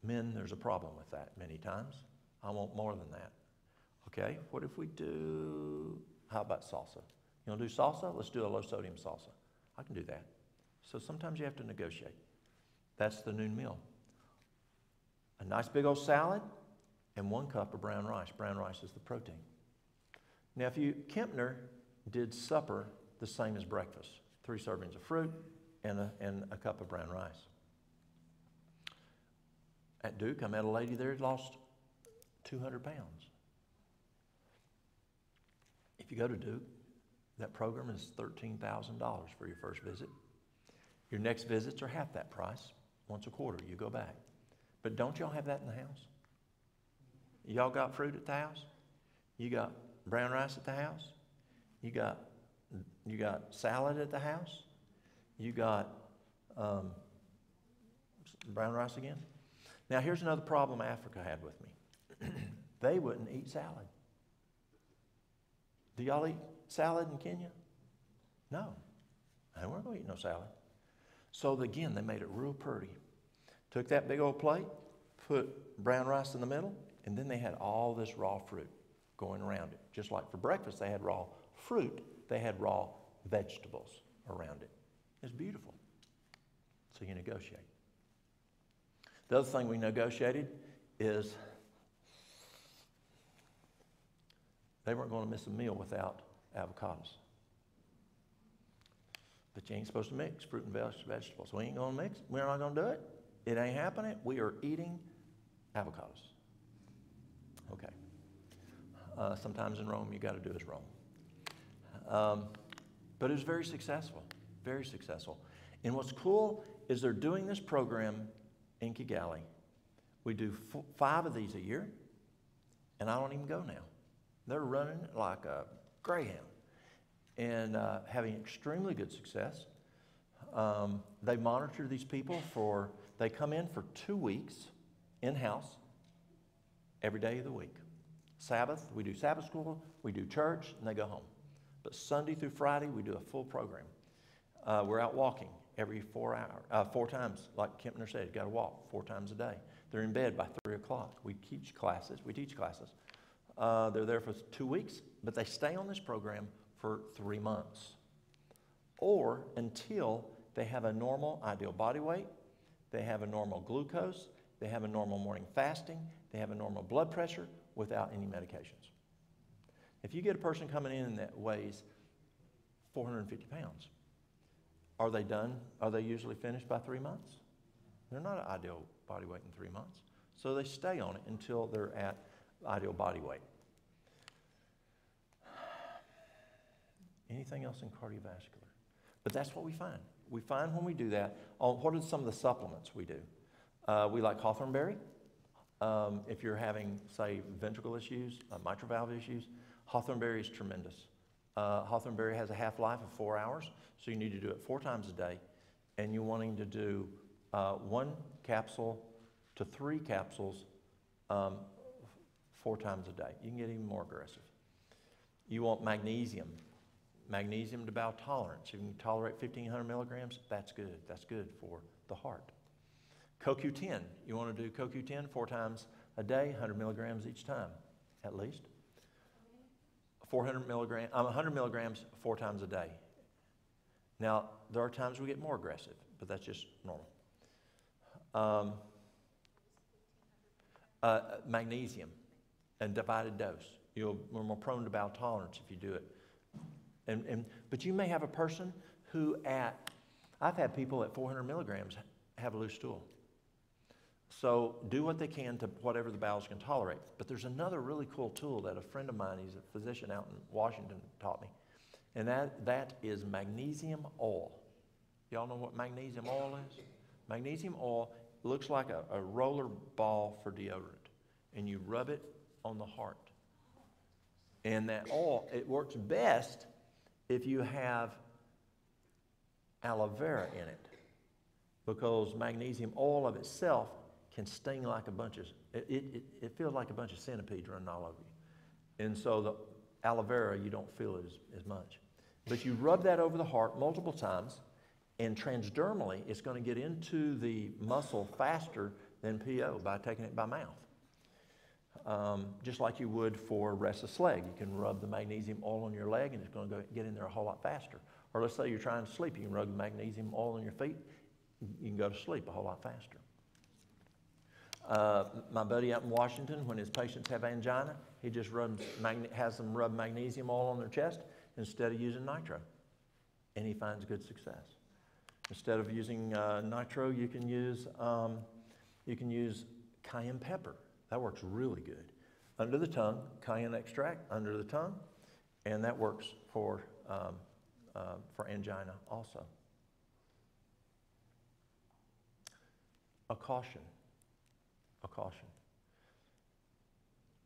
Men, there's a problem with that many times. I want more than that. Okay, what if we do, how about salsa? You want to do salsa? Let's do a low sodium salsa. I can do that. So sometimes you have to negotiate. That's the noon meal. A nice big old salad and 1 cup of brown rice. Brown rice is the protein. Now, Kempner did supper the same as breakfast. 3 servings of fruit and a cup of brown rice. At Duke, I met a lady there who lost 200 pounds. If you go to Duke, that program is $13,000 for your first visit. Your next visits are half that price. Once a quarter, you go back. But don't y'all have that in the house? Y'all got fruit at the house? You got brown rice at the house? You got salad at the house? You got brown rice again? Now, here's another problem Africa had with me. They wouldn't eat salad. Do y'all eat salad in Kenya? No. They weren't going to eat no salad. So again, they made it real pretty. Took that big old plate, put brown rice in the middle, and then they had all this raw fruit going around it. Just like for breakfast, they had raw fruit. They had raw vegetables around it. It's beautiful. So you negotiate. The other thing we negotiated is they weren't going to miss a meal without avocados. But you ain't supposed to mix fruit and vegetables. We ain't going to mix. We're not going to do it. It ain't happening. We are eating avocados. Okay. Sometimes in Rome, you got to do as Rome. But it was very successful. Very successful. And what's cool is they're doing this program in Kigali. We do 5 of these a year, and I don't even go now. They're running like a greyhound and having extremely good success. They monitor these people they come in for 2 weeks in-house every day of the week. Sabbath, we do Sabbath school, we do church, and they go home. But Sunday through Friday, we do a full program. We're out walking every 4 times, like Kempner said, got to walk 4 times a day. They're in bed by 3 o'clock. We teach classes. They're there for 2 weeks, but they stay on this program for 3 months, or until they have a normal ideal body weight, they have a normal glucose, they have a normal morning fasting, they have a normal blood pressure without any medications. If you get a person coming in that weighs 450 pounds, are they done? Are they usually finished by 3 months? They're not at ideal body weight in 3 months. So they stay on it until they're at ideal body weight. Anything else in cardiovascular? But that's what we find. We find when we do that, what are some of the supplements we do? We like hawthorn berry. If you're having, say, ventricle issues, mitral valve issues, hawthorn berry is tremendous. Hawthorn berry has a half-life of 4 hours, so you need to do it 4 times a day. And you're wanting to do 1 capsule to 3 capsules 4 times a day. You can get even more aggressive. You want magnesium. Magnesium to bowel tolerance. If you can tolerate 1,500 milligrams, that's good. That's good for the heart. CoQ10. You want to do CoQ10 4 times a day, 100 milligrams each time, at least. 100 milligrams 4 times a day. Now, there are times we get more aggressive, but that's just normal. Magnesium and divided dose. You're more prone to bowel tolerance if you do it. But you may have a person who I've had people at 400 milligrams have a loose stool. So do what they can to whatever the bowels can tolerate. But there's another really cool tool that a friend of mine, he's a physician out in Washington, taught me. And that is magnesium oil. Y'all know what magnesium oil is? Magnesium oil looks like a roller ball for deodorant. And you rub it on the heart. And that oil, it works best if you have aloe vera in it. Because magnesium oil of itself can sting like a bunch of, it feels like a bunch of centipedes running all over you. And so the aloe vera, you don't feel it as much. But you rub that over the heart multiple times, and transdermally, it's going to get into the muscle faster than PO by taking it by mouth. Just like you would for restless leg. You can rub the magnesium oil on your leg, and it's going to get in there a whole lot faster. Or let's say you're trying to sleep. You can rub the magnesium oil on your feet. You can go to sleep a whole lot faster. My buddy out in Washington, when his patients have angina, he just has them rub magnesium oil on their chest instead of using nitro. And he finds good success. Instead of using nitro, you can use cayenne pepper. That works really good. Under the tongue, cayenne extract under the tongue, and that works for angina also. A caution.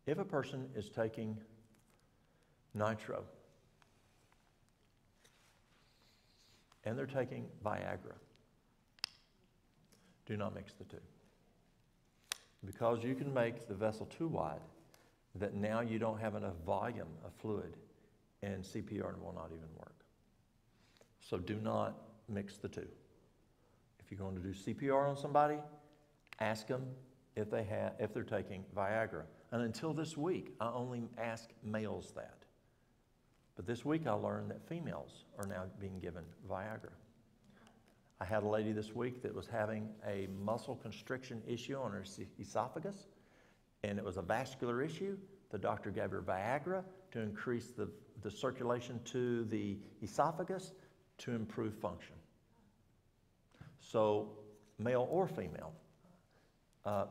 If a person is taking nitro and they're taking Viagra, do not mix the two. Because you can make the vessel too wide that now you don't have enough volume of fluid and CPR will not even work. So do not mix the two. If you're going to do CPR on somebody, ask them if they're taking Viagra. And until this week, I only ask males that. But this week I learned that females are now being given Viagra. I had a lady this week that was having a muscle constriction issue on her esophagus, and it was a vascular issue. The doctor gave her Viagra to increase the circulation to the esophagus to improve function. So male or female,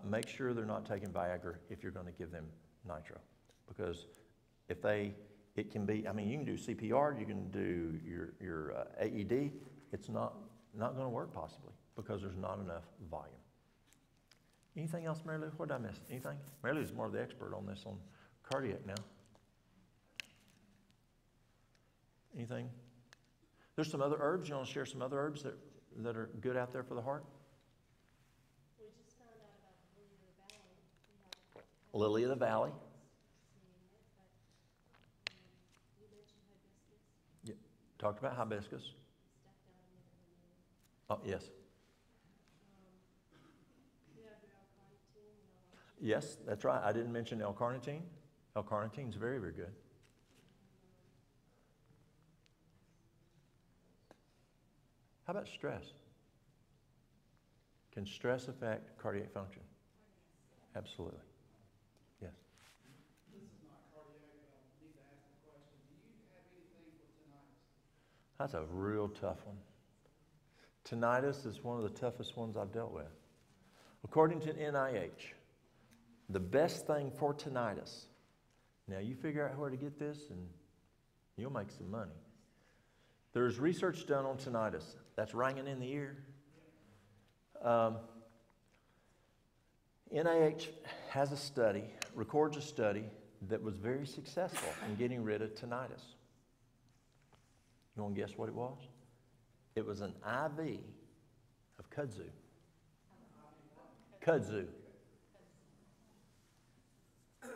make sure they're not taking Viagra if you're going to give them nitro. Because it can be, you can do CPR, you can do your AED. It's not going to work possibly because there's not enough volume. Anything else, Mary Lou? What did I miss? Anything? Mary Lou's more the expert on this, on cardiac now. Anything? There's some other herbs. You want to share some other herbs that are good out there for the heart? We just found out about the Lily of the Valley. Lily of the Valley. You mentioned hibiscus. Yeah. Talked about hibiscus. Oh, yes. You have your L-carnitine. Yes, that's right. I didn't mention L-carnitine. L-carnitine is very, very good. How about stress? Can stress affect cardiac function? Absolutely. Yes. This is not cardiac, but I need to ask the question. Do you have anything for tinnitus? That's a real tough one. Tinnitus is one of the toughest ones I've dealt with. According to NIH, the best thing for tinnitus, now you figure out where to get this and you'll make some money. There's research done on tinnitus. That's ringing in the ear. NIH has a study, records a study that was very successful in getting rid of tinnitus. You want to guess what it was? It was an IV of kudzu. Kudzu.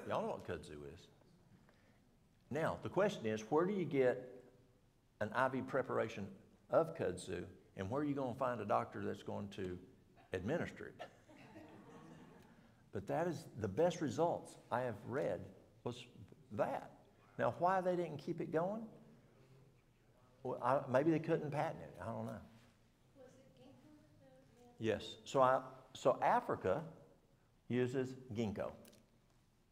Y'all know what kudzu is. Now, the question is, where do you get an IV preparation of kudzu, and where are you going to find a doctor that's going to administer it? But that is the best results I have read was that. Now, why they didn't keep it going? Well, maybe they couldn't patent it. I don't know. Was it ginkgo that the Yes. So Africa uses ginkgo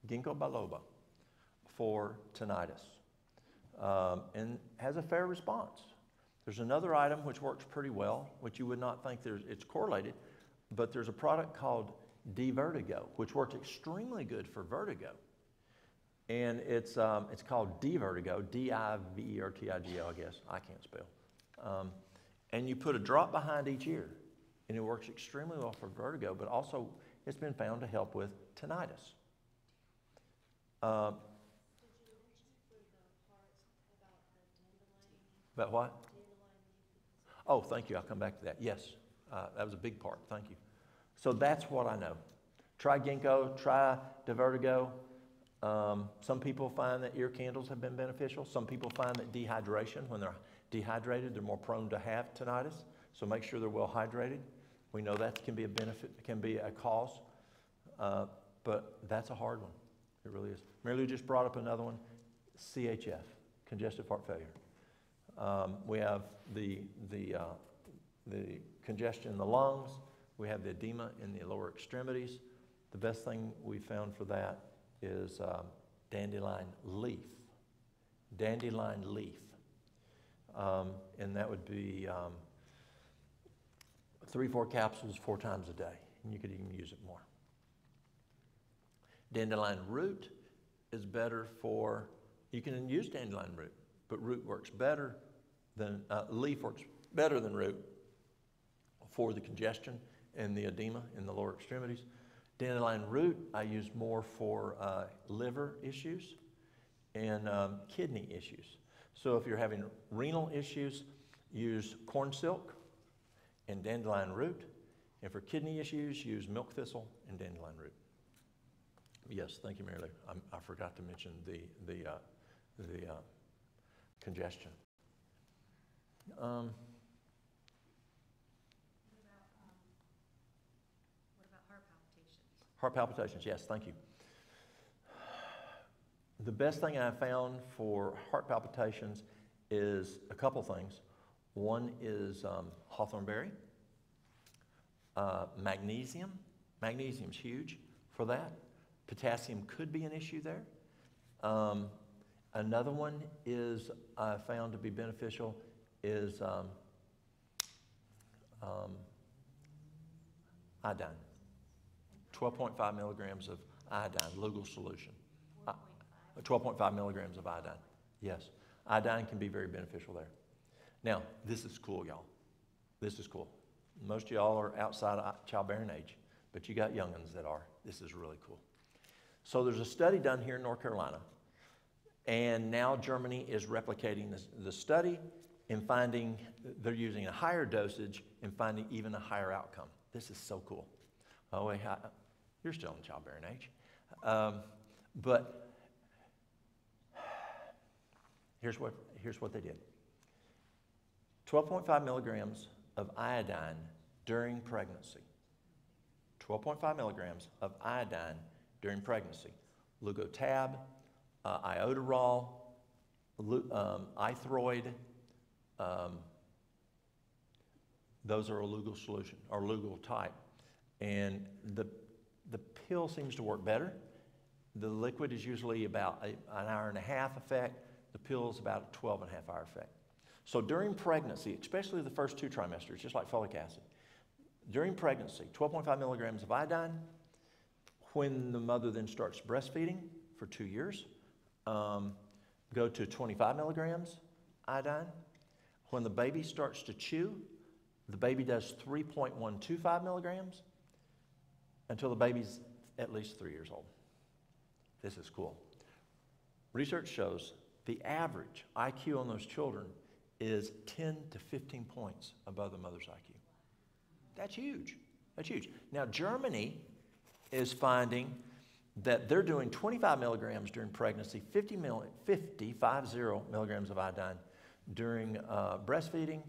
biloba, for tinnitus, and has a fair response. There's another item which works pretty well, which you would not think it's correlated, but there's a product called D-Vertigo, which works extremely good for vertigo. And it's called D-Vertigo, D-I-V-E-R-T-I-G-O, I guess. I can't spell. And you put a drop behind each ear, and it works extremely well for vertigo, but also it's been found to help with tinnitus. Did you mention for the parts about the dandelion? About what? Dandelion leaf. Oh, thank you. I'll come back to that. Yes, that was a big part. Thank you. So that's what I know. Try ginkgo, try Divertigo. Some people find that ear candles have been beneficial. Some people find that dehydration, when they're dehydrated, they're more prone to have tinnitus. So make sure they're well hydrated. We know that can be a benefit, can be a cause, but that's a hard one. It really is. Mary Lou just brought up another one, CHF, congestive heart failure. We have the congestion in the lungs. We have the edema in the lower extremities. The best thing we found for that is dandelion leaf. Dandelion leaf. And that would be 3-4 capsules 4 times a day. And you could even use it more. Dandelion root is better for, you can use dandelion root, but root works better than, leaf works better than root for the congestion and the edema in the lower extremities. Dandelion root I use more for liver issues and kidney issues. So if you're having renal issues, use corn silk and dandelion root. And for kidney issues, use milk thistle and dandelion root. Yes, thank you, Mary Lou. I forgot to mention the congestion. What about heart palpitations? Heart palpitations, yes, thank you. The best thing I found for heart palpitations is a couple things. One is hawthorn berry, magnesium. Magnesium's huge for that. Potassium could be an issue there. Another one is I found to be beneficial is iodine. 12.5 milligrams of iodine, Lugol solution. 12.5 milligrams of iodine. Yes, iodine can be very beneficial there. Now, this is cool, y'all. This is cool. Most of y'all are outside of childbearing age, but you got young'uns that are. This is really cool. So there's a study done here in North Carolina, and now Germany is replicating the study and finding, they're using a higher dosage and finding even a higher outcome. This is so cool. Oh, wait, you're still in childbearing age. But here's what they did. 12.5 milligrams of iodine during pregnancy. 12.5 milligrams of iodine during pregnancy. Lugotab, iodoral, ithroid, those are a Lugol solution, or Lugol type. And the pill seems to work better. The liquid is usually about an hour and a half effect. The pill is about a 12.5-hour effect. So during pregnancy, especially the first 2 trimesters, just like folic acid, during pregnancy, 12.5 milligrams of iodine. When the mother then starts breastfeeding for 2 years, go to 25 milligrams iodine. When the baby starts to chew, the baby does 3.125 milligrams until the baby's at least 3 years old. This is cool. Research shows the average IQ on those children is 10 to 15 points above the mother's IQ. That's huge. That's huge. Now, Germany is finding that they're doing 25 milligrams during pregnancy, 50 milligrams of iodine during breastfeeding,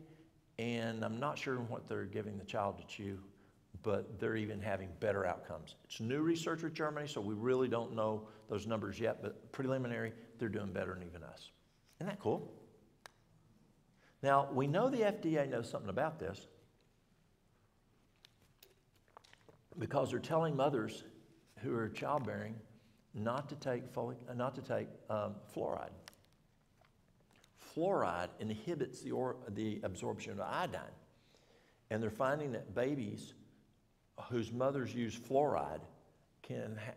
and I'm not sure what they're giving the child to chew, but they're even having better outcomes. It's new research with Germany, so we really don't know those numbers yet, but preliminary, they're doing better than even us. Isn't that cool? Now, we know the FDA knows something about this because they're telling mothers who are childbearing not to take fluoride. Fluoride inhibits the absorption of iodine. And they're finding that babies whose mothers use fluoride,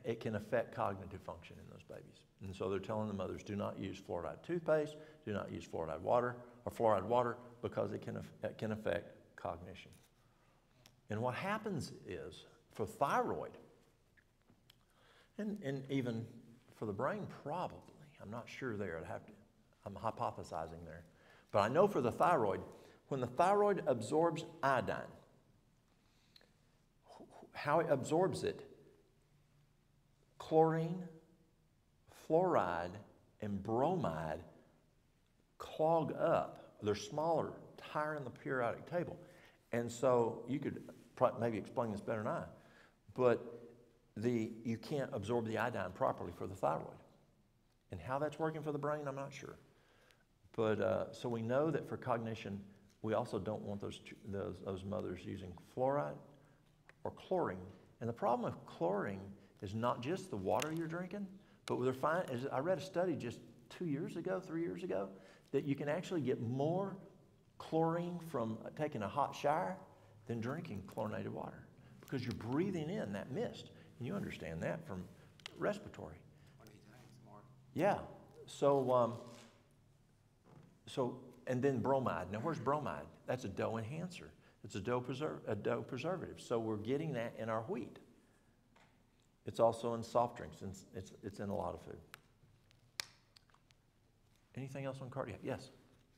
it can affect cognitive function in those babies. And so they're telling the mothers, do not use fluoride toothpaste, do not use fluoride water, because it can affect cognition. And what happens is, for thyroid, and even for the brain probably, I'm not sure there, I'm hypothesizing there. But I know for the thyroid, when the thyroid absorbs iodine, how it absorbs it, chlorine, fluoride, and bromide clog up. They're smaller, higher in the periodic table. And so you could maybe explain this better than I, but you can't absorb the iodine properly for the thyroid. And how that's working for the brain, I'm not sure. But so we know that for cognition, we also don't want those mothers using fluoride or chlorine. And the problem with chlorine is not just the water you're drinking, but I read a study just 3 years ago, that you can actually get more chlorine from taking a hot shower than drinking chlorinated water, because you're breathing in that mist. And you understand that from respiratory. 20 times more. Yeah. And then bromide. Now, where's bromide? That's a dough enhancer. It's a dough preservative. So we're getting that in our wheat. It's also in soft drinks. And it's in a lot of food. Anything else on cardiac? Yes?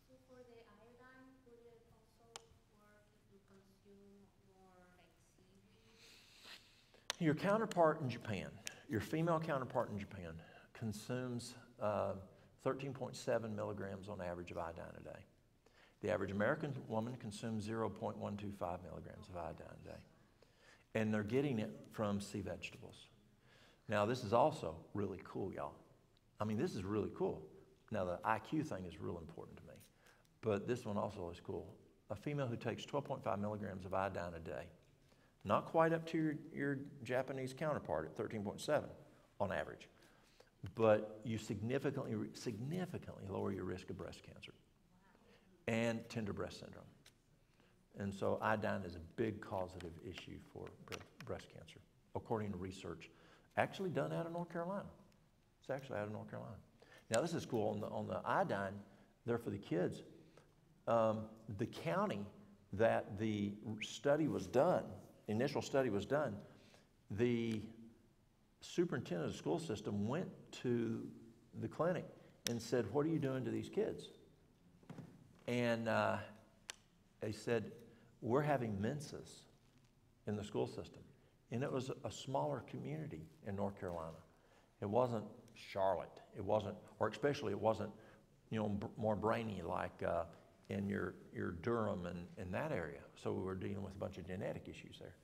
So for the iodine, would it also work if you consume more like seaweed? Your counterpart in Japan, your female counterpart in Japan, consumes 13.7 milligrams on average of iodine a day. The average American woman consumes 0.125 milligrams of iodine a day. And they're getting it from sea vegetables. Now, this is also really cool, y'all. I mean, this is really cool. Now, the IQ thing is real important to me. But this one also is cool. A female who takes 12.5 milligrams of iodine a day, not quite up to your Japanese counterpart at 13.7 on average, but you significantly lower your risk of breast cancer and tender breast syndrome. And so iodine is a big causative issue for breast cancer, according to research actually done out of North Carolina. It's actually out of North Carolina. Now, this is cool. On the iodine, there for the kids, the county that the study was done, initial study was done, the superintendent of the school system went to the clinic and said, what are you doing to these kids? And they said, we're having menses in the school system. And it was a smaller community in North Carolina. It wasn't Charlotte. It wasn't, or especially it wasn't, more brainy like in your Durham and that area. So we were dealing with a bunch of genetic issues there.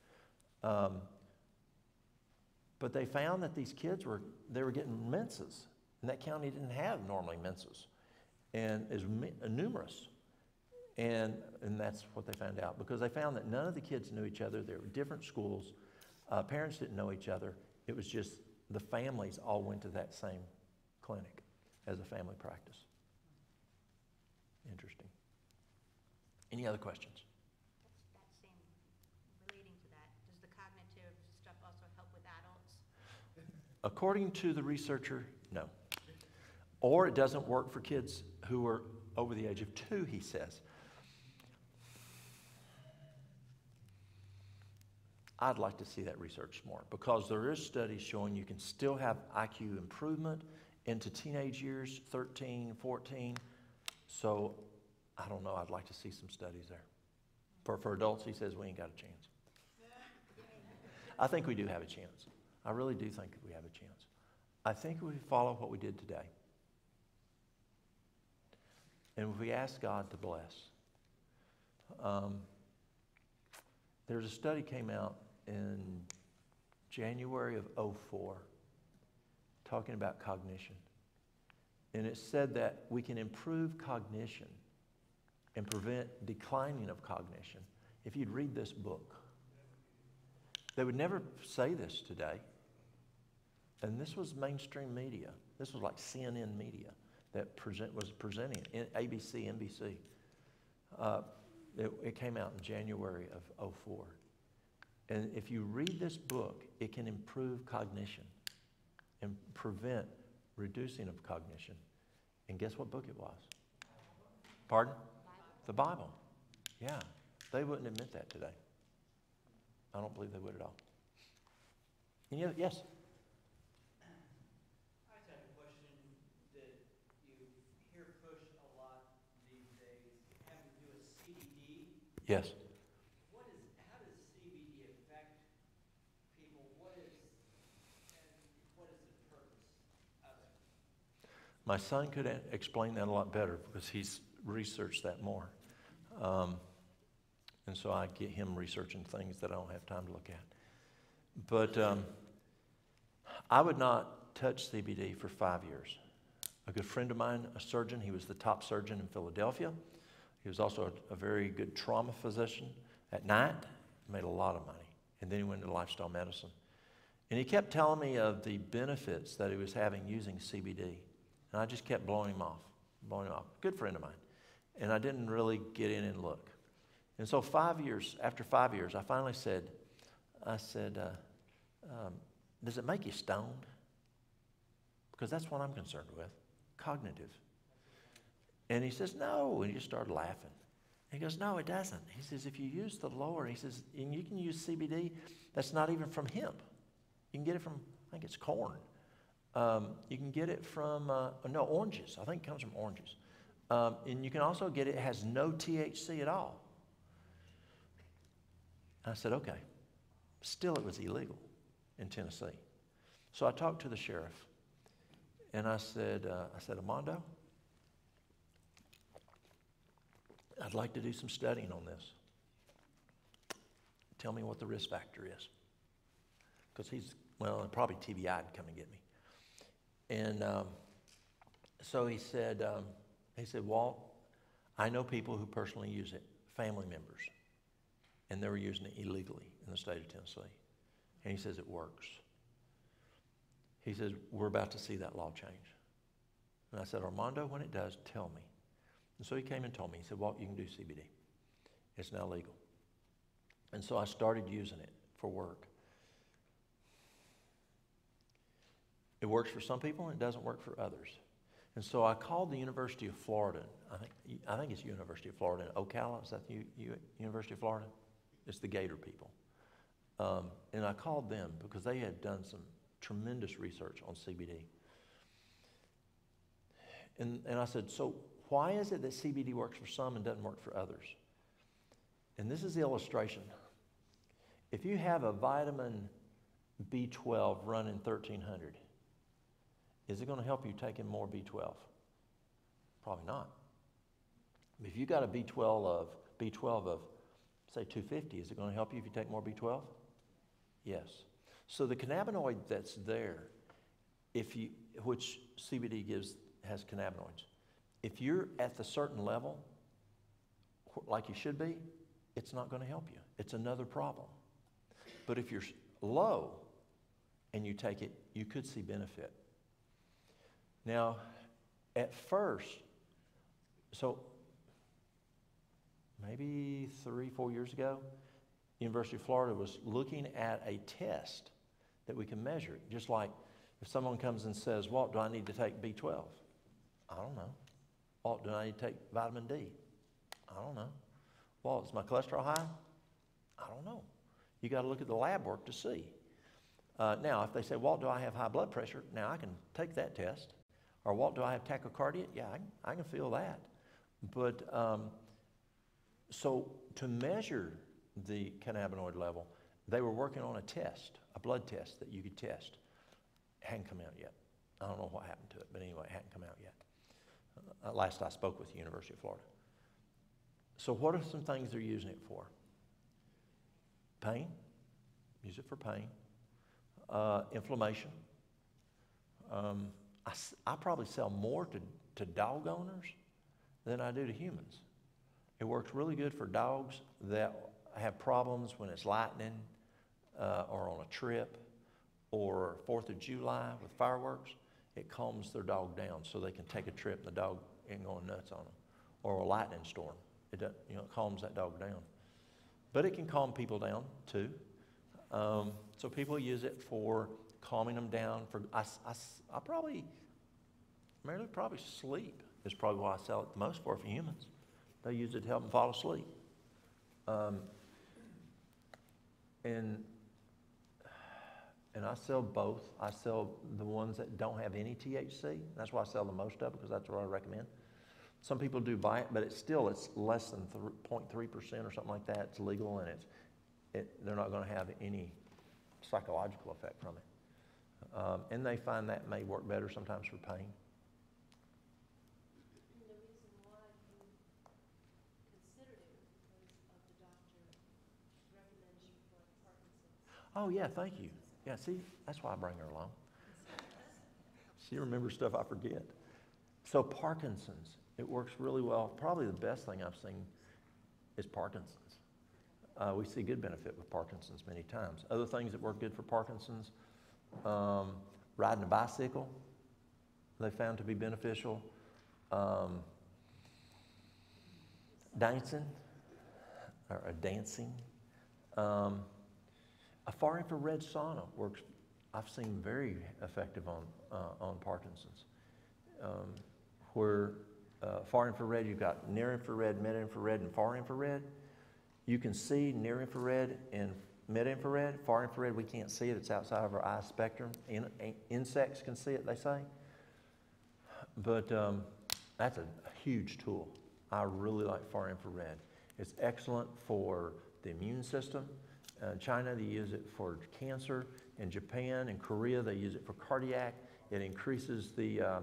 But they found that these kids were getting menses. And that county didn't have normally menses. And is numerous. And that's what they found out, because they found that none of the kids knew each other. They were different schools. Parents didn't know each other. It was just the families all went to that same clinic as a family practice. Interesting. Any other questions? That same, relating to that, does the cognitive stuff also help with adults? According to the researcher, no. Or it doesn't work for kids who are over the age of 2, he says. I'd like to see that research more, because there is studies showing you can still have IQ improvement into teenage years, 13, 14. So I don't know. I'd like to see some studies there. For adults, he says we ain't got a chance. I think we do have a chance. I really do think we have a chance. I think if we follow what we did today, and if we ask God to bless. There's a study came out in January of 2004 talking about cognition. And it said that we can improve cognition and prevent declining of cognition if you'd read this book. They would never say this today. And this was mainstream media. This was like CNN media that was presenting it, ABC, NBC. It came out in January of '04. And if you read this book, it can improve cognition and prevent reducing of cognition. And guess what book it was? Pardon? The Bible. Yeah. They wouldn't admit that today. I don't believe they would at all. And yes? I just have a question that you hear pushed a lot these days, having to do with CBD. Yes. How does CBD affect people? What is the purpose of it? My son could explain that a lot better because he's researched that more. And so I get him researching things that I don't have time to look at. But I would not touch CBD for 5 years. A good friend of mine, a surgeon, he was the top surgeon in Philadelphia. He was also a very good trauma physician at night, made a lot of money. And then he went into lifestyle medicine. And he kept telling me of the benefits that he was having using CBD. And I just kept blowing him off. Good friend of mine. And I didn't really get in and look. And so after 5 years, I finally said, does it make you stoned? Because that's what I'm concerned with, cognitive. And he says, no. And he just started laughing. And he goes, no, it doesn't. He says, if you use the lower, he says, and you can use CBD that's not even from hemp. You can get it from, I think it's corn. You can get it from, oranges. I think it comes from oranges. And you can also get it has no THC at all. I said, okay. Still, it was illegal in Tennessee. So I talked to the sheriff, and I said, Armando, I'd like to do some studying on this. Tell me what the risk factor is. Because probably TBI would come and get me. And so he said, Walt, I know people who personally use it, family members. And they were using it illegally in the state of Tennessee. And he says it works. He says, we're about to see that law change. And I said, Armando, when it does, tell me. And so he came and told me. He said, Walt, you can do CBD. It's now legal. And so I started using it for work. It works for some people and it doesn't work for others. And so I called the University of Florida. I think it's University of Florida in Ocala. Is that the University of Florida? It's the Gator people. And I called them because they had done some tremendous research on CBD. And I said, so why is it that CBD works for some and doesn't work for others? And this is the illustration. If you have a vitamin B12 running 1,300, is it going to help you take in more B12? Probably not. If you got a B12 of say 250, is it going to help you if you take more B12? Yes. So the cannabinoid that's there, which CBD has cannabinoids, if you're at the certain level, like you should be, it's not going to help you. It's another problem. But if you're low and you take it, you could see benefit. Now, at first, so maybe 3-4 years ago, University of Florida was looking at a test that we can measure. Just like if someone comes and says, Walt, do I need to take B12? I don't know. Walt, do I need to take vitamin D? I don't know. Walt, is my cholesterol high? I don't know. You got to look at the lab work to see. Now, if they say, Walt, do I have high blood pressure? Now, I can take that test. Or, Walt, do I have tachycardia? Yeah, I can feel that. But so to measure the cannabinoid level, they were working on a test, a blood test that you could test. It hadn't come out yet. I don't know what happened to it, but anyway, it hadn't come out yet. Last I spoke with the University of Florida. So what are some things they're using it for? Pain. Use it for pain. Inflammation. I probably sell more to dog owners than I do to humans. It works really good for dogs that have problems when it's lightning or on a trip or 4th of July with fireworks. It calms their dog down so they can take a trip and the dog ain't going nuts on them. Or a lightning storm. It calms that dog down. But it can calm people down too. So people use it for calming them down. I probably sleep is probably why I sell it the most for humans. They use it to help them fall asleep. And I sell both. I sell the ones that don't have any THC. That's why I sell the most of it, because that's what I recommend. Some people do buy it, but it's less than 0.3% or something like that. It's legal, and they're not going to have any psychological effect from it. And they find that may work better sometimes for pain. And the reason why you considered it because of the doctor's recommendation for Parkinson's. Oh, yeah, thank you. Yeah, see, that's why I bring her along. She remembers stuff I forget. So Parkinson's, it works really well. Probably the best thing I've seen is Parkinson's. We see good benefit with Parkinson's many times. Other things that work good for Parkinson's, riding a bicycle, they found to be beneficial. Dancing. A far infrared sauna works. I've seen very effective on Parkinson's. Where far infrared, you've got near infrared, mid infrared, and far infrared. You can see near infrared and mid infrared. Far infrared, we can't see it. It's outside of our eye spectrum. Insects can see it, they say. But that's a huge tool. I really like far infrared. It's excellent for the immune system. In China, they use it for cancer. In Japan and Korea, they use it for cardiac. It increases the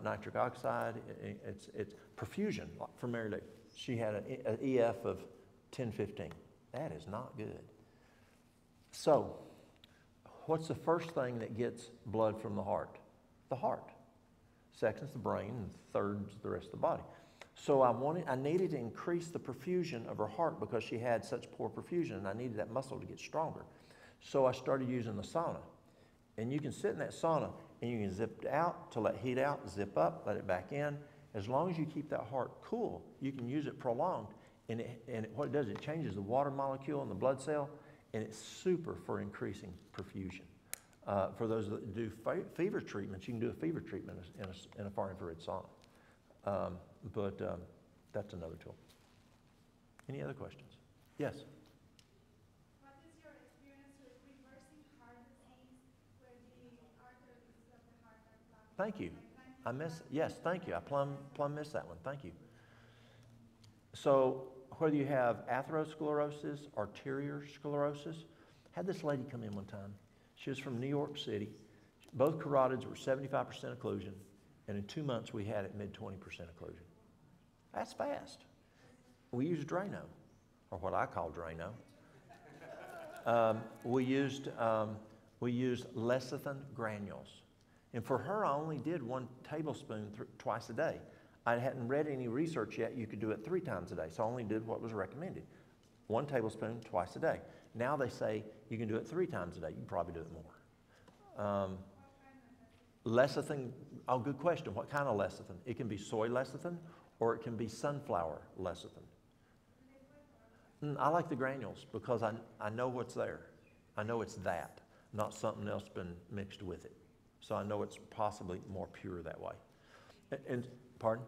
nitric oxide. It's perfusion. For Mary Lou, she had an EF of 10-15. That is not good. So, what's the first thing that gets blood from the heart? The heart. Second's the brain, and third's the rest of the body. So I needed to increase the perfusion of her heart because she had such poor perfusion, and I needed that muscle to get stronger. So I started using the sauna. And you can sit in that sauna, and you can zip out to let heat out, zip up, let it back in. As long as you keep that heart cool, you can use it prolonged. And what it does, it changes the water molecule in the blood cell, and it's super for increasing perfusion. For those that do fever treatments, you can do a fever treatment in a far infrared sauna. But that's another tool. Any other questions? Yes? What is your experience with reversing heart disease where the arteries of the heart are blocked? Thank you. Yes, thank you. I plumb missed that one. Thank you. So whether you have atherosclerosis, arteriosclerosis, had this lady come in one time. She was from New York City. Both carotids were 75% occlusion, and in 2 months we had it mid-20% occlusion. That's fast. We used Drano, or what I call Drano. We used lecithin granules. And for her, I only did 1 tablespoon twice a day. I hadn't read any research yet. You could do it 3 times a day, so I only did what was recommended. 1 tablespoon twice a day. Now they say you can do it 3 times a day. You can probably do it more. Lecithin, oh, good question. What kind of lecithin? It can be soy lecithin, or it can be sunflower lecithin. I like the granules because I know what's there. I know it's that, not something else been mixed with it. So I know it's possibly more pure that way. And pardon?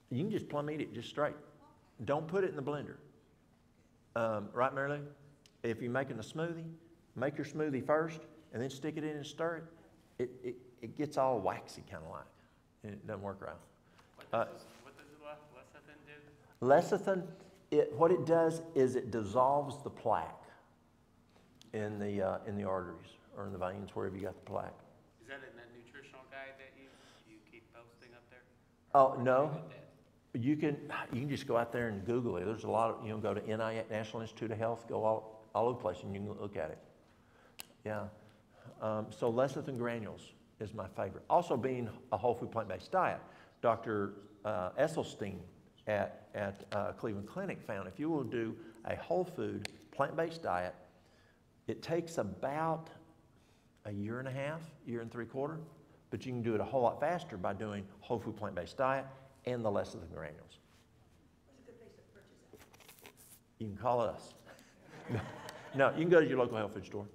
You can just plumb eat it just straight. Don't put it in the blender. Right, Mary Lou? If you're making a smoothie, make your smoothie first and then stick it in and stir it. It gets all waxy kind of like, and it doesn't work right. What does lecithin do? Lecithin, what it does is it dissolves the plaque in the arteries or in the veins, wherever you got the plaque. Is that in that nutritional guide that you keep posting up there? Oh, no. You can just go out there and Google it. There's a lot of, go to NIH, National Institute of Health, go all over the place and you can look at it. Yeah. So lecithin granules is my favorite. Also being a whole food plant-based diet. Dr. Esselstyn at Cleveland Clinic found if you will do a whole food plant-based diet, it takes about a year and a half, year and 3/4, but you can do it a whole lot faster by doing whole food plant-based diet and the lecithin granules. Where's a good place to purchase that? You can call us. No, you can go to your local health food store.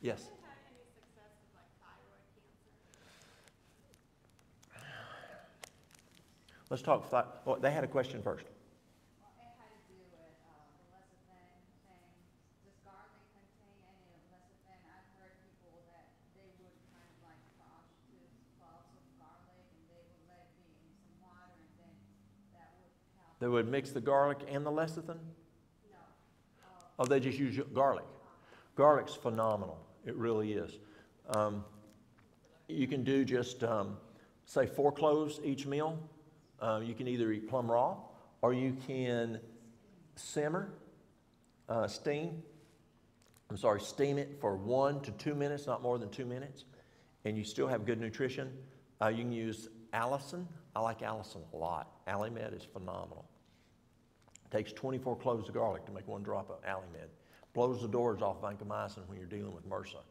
Yes. Have you had any success with like thyroid cancer? Let's talk. Well, they had a question first. Well, it had to do with the lecithin thing. Does garlic contain any lecithin? I've heard people that they would kind of like crush 2 cloves of garlic and they would let it be in some water and then that would help. They would mix the garlic and the lecithin? No. Oh, they just use garlic. Garlic's phenomenal. It really is. You can do just, say, 4 cloves each meal. You can either eat plumb raw or you can steam it for 1 to 2 minutes, not more than 2 minutes, and you still have good nutrition. You can use allicin. I like allicin a lot. Alimed is phenomenal. It takes 24 cloves of garlic to make 1 drop of Alimed. Blows the doors off vancomycin when you're dealing with MRSA,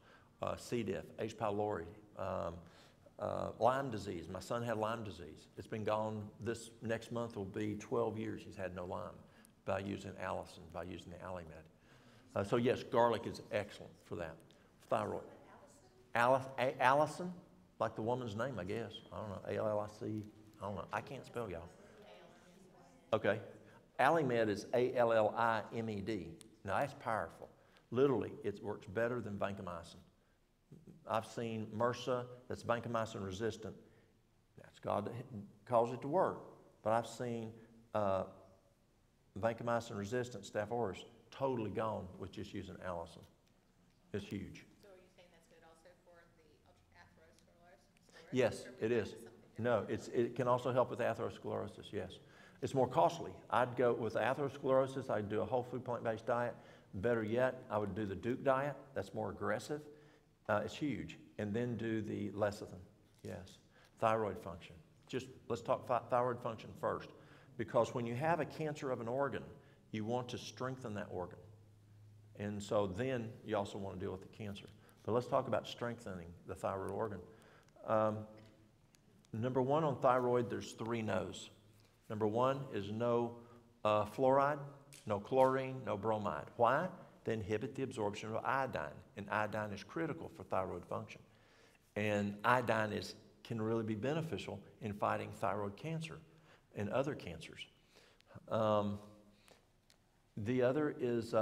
C. diff, H. pylori, Lyme disease. My son had Lyme disease. It's been gone. This next month will be 12 years he's had no Lyme by using allicin, by using the Alimed. So yes, garlic is excellent for that. Thyroid. Allicin, like the woman's name, I guess. I don't know, A-L-L-I-C. I don't know. I can't spell, y'all. Okay. Alimed is A-L-L-I-M-E-D. Now, that's powerful. Literally, it works better than vancomycin. I've seen MRSA that's vancomycin resistant. That's God that caused it to work. But I've seen vancomycin resistant Staph aureus totally gone with just using allicin. It's huge. So are you saying that's good also for the atherosclerosis? Yes, it is. No, it can also help with atherosclerosis, yes. It's more costly. I'd go with atherosclerosis, I'd do a whole food plant-based diet. Better yet, I would do the Duke diet. That's more aggressive. It's huge. And then do the lecithin, yes. Thyroid function. Just let's talk thyroid function first. Because when you have a cancer of an organ, you want to strengthen that organ. And so then you also want to deal with the cancer. But let's talk about strengthening the thyroid organ. Number 1 on thyroid, there's 3 no's. Number 1 is no fluoride, no chlorine, no bromide. Why? They inhibit the absorption of iodine, and iodine is critical for thyroid function. And iodine can really be beneficial in fighting thyroid cancer and other cancers. The other is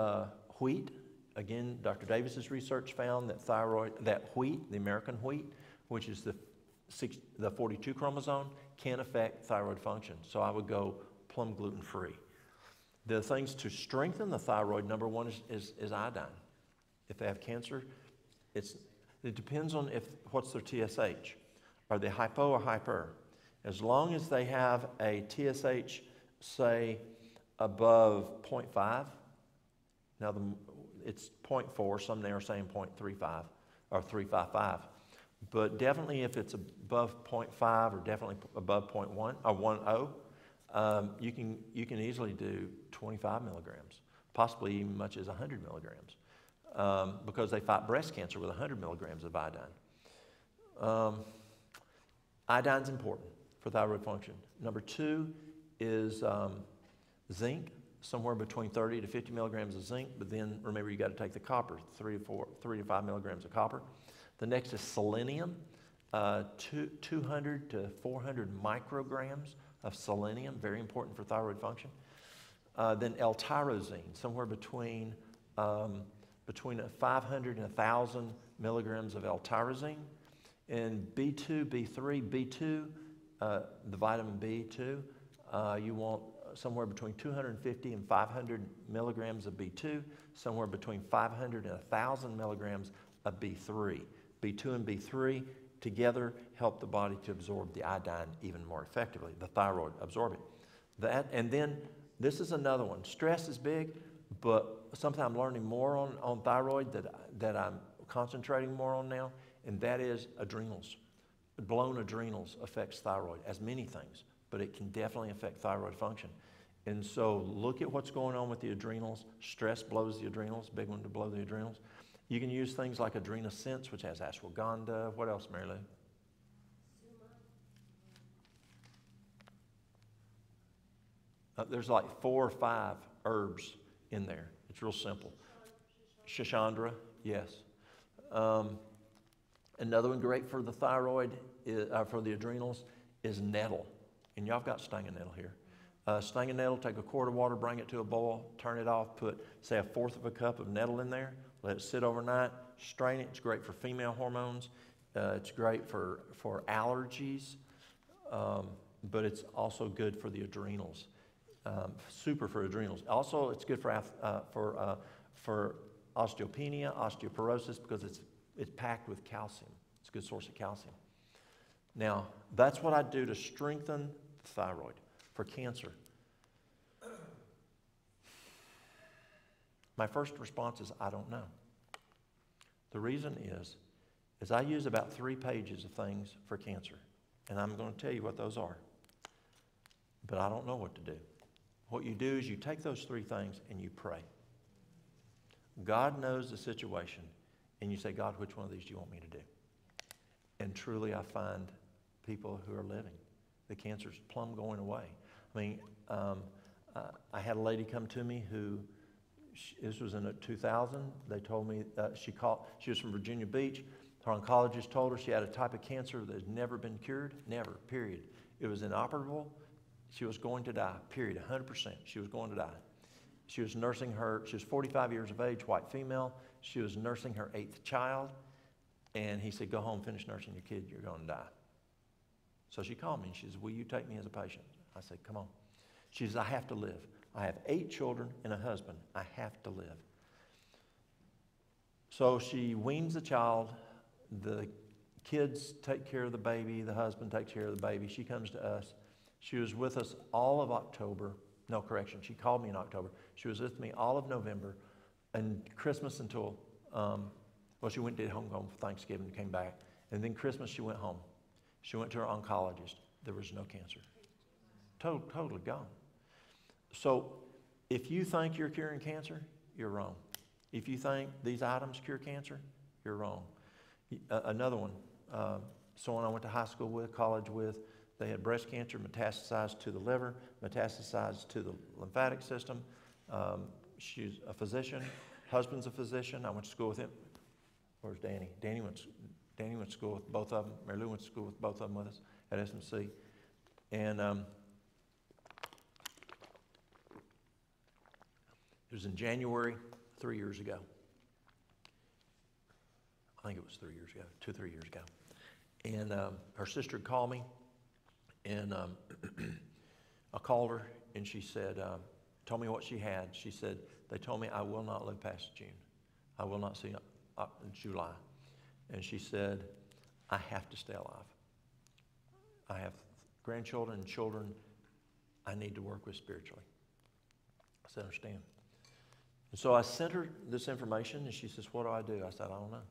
wheat. Again, Dr. Davis's research found that wheat, the American wheat, which is the 42 chromosome, can affect thyroid function. So I would go plum gluten-free. The things to strengthen the thyroid, number 1 is iodine. If they have cancer, it depends on what's their TSH. Are they hypo or hyper? As long as they have a TSH, say, above 0.5, now it's 0.4, some there are saying 0.35 or 355. But definitely if it's above 0.5 or definitely above 0.1 or 1.0, you can easily do 25 milligrams, possibly even much as 100 milligrams, because they fight breast cancer with 100 milligrams of iodine. Iodine's important for thyroid function. Number 2 is zinc, somewhere between 30 to 50 milligrams of zinc, but then remember you got to take the copper, 3 to 5 milligrams of copper. The next is selenium, 200 to 400 micrograms of selenium, very important for thyroid function. Then L-tyrosine, somewhere between 500 and 1,000 milligrams of L-tyrosine. And B2, B3, B2, the vitamin B2, you want somewhere between 250 and 500 milligrams of B2, somewhere between 500 and 1,000 milligrams of B3. B2 and B3 together help the body to absorb the iodine even more effectively, the thyroid absorb it. And then this is another one. Stress is big, but something I'm learning more on thyroid that I'm concentrating more on now and that is adrenals. Blown adrenals affects thyroid, as many things, but it can definitely affect thyroid function. And so look at what's going on with the adrenals. Stress blows the adrenals, big one to blow the adrenals. You can use things like Adrenasense, which has ashwagandha. What else, Mary Lou? There's like 4 or 5 herbs in there. It's real simple. Shishandra, yes. Another one great for the thyroid, for the adrenals, is nettle. And y'all got stinging nettle here. Stinging nettle, take a quart of water, bring it to a boil, turn it off, put, say, 1/4 cup of nettle in there, let it sit overnight, strain it. It's great for female hormones. It's great for allergies, but it's also good for the adrenals. Super for adrenals. Also, it's good for osteopenia, osteoporosis, because it's packed with calcium. It's a good source of calcium. Now, that's what I do to strengthen the thyroid for cancer. My first response is, I don't know. The reason is I use about 3 pages of things for cancer, and I'm going to tell you what those are. But I don't know what to do. What you do is you take those 3 things and you pray. God knows the situation, and you say, God, which one of these do you want me to do? And truly I find people who are living. The cancer's plumb going away. I mean, I had a lady come to me who, this was in 2000. They told me, she was from Virginia Beach. Her oncologist told her she had a type of cancer that had never been cured. Never, period. It was inoperable. She was going to die, period, 100%. She was going to die. She was nursing she was 45 years of age, white female. She was nursing her 8th child. And he said, go home, finish nursing your kid, you're going to die. So she called me and she says, will you take me as a patient? I said, come on. She says, I have to live. I have 8 children and a husband. I have to live. So she weans the child. The kids take care of the baby. The husband takes care of the baby. She comes to us. She was with us all of October. No, correction. She called me in October. She was with me all of November and Christmas until, she went and did home for Thanksgiving and came back. And then Christmas, she went home. She went to her oncologist. There was no cancer. Totally gone. So if you think you're curing cancer, you're wrong. If you think these items cure cancer, you're wrong. Another one, someone I went to high school with, college with, they had breast cancer, metastasized to the liver, metastasized to the lymphatic system. She's a physician. Husband's a physician. I went to school with him. Where's Danny? Danny went to school with both of them. Mary Lou went to school with both of them with us at SMC. And it was in January 3 years ago. I think it was 3 years ago, 2 or 3 years ago. And her sister called me, and I called her, and she said, told me what she had. She said, they told me I will not live past June. I will not see July. And she said, I have to stay alive. I have grandchildren and children I need to work with spiritually. I said, I understand. And so I sent her this information, and she says, what do I do? I said, I don't know.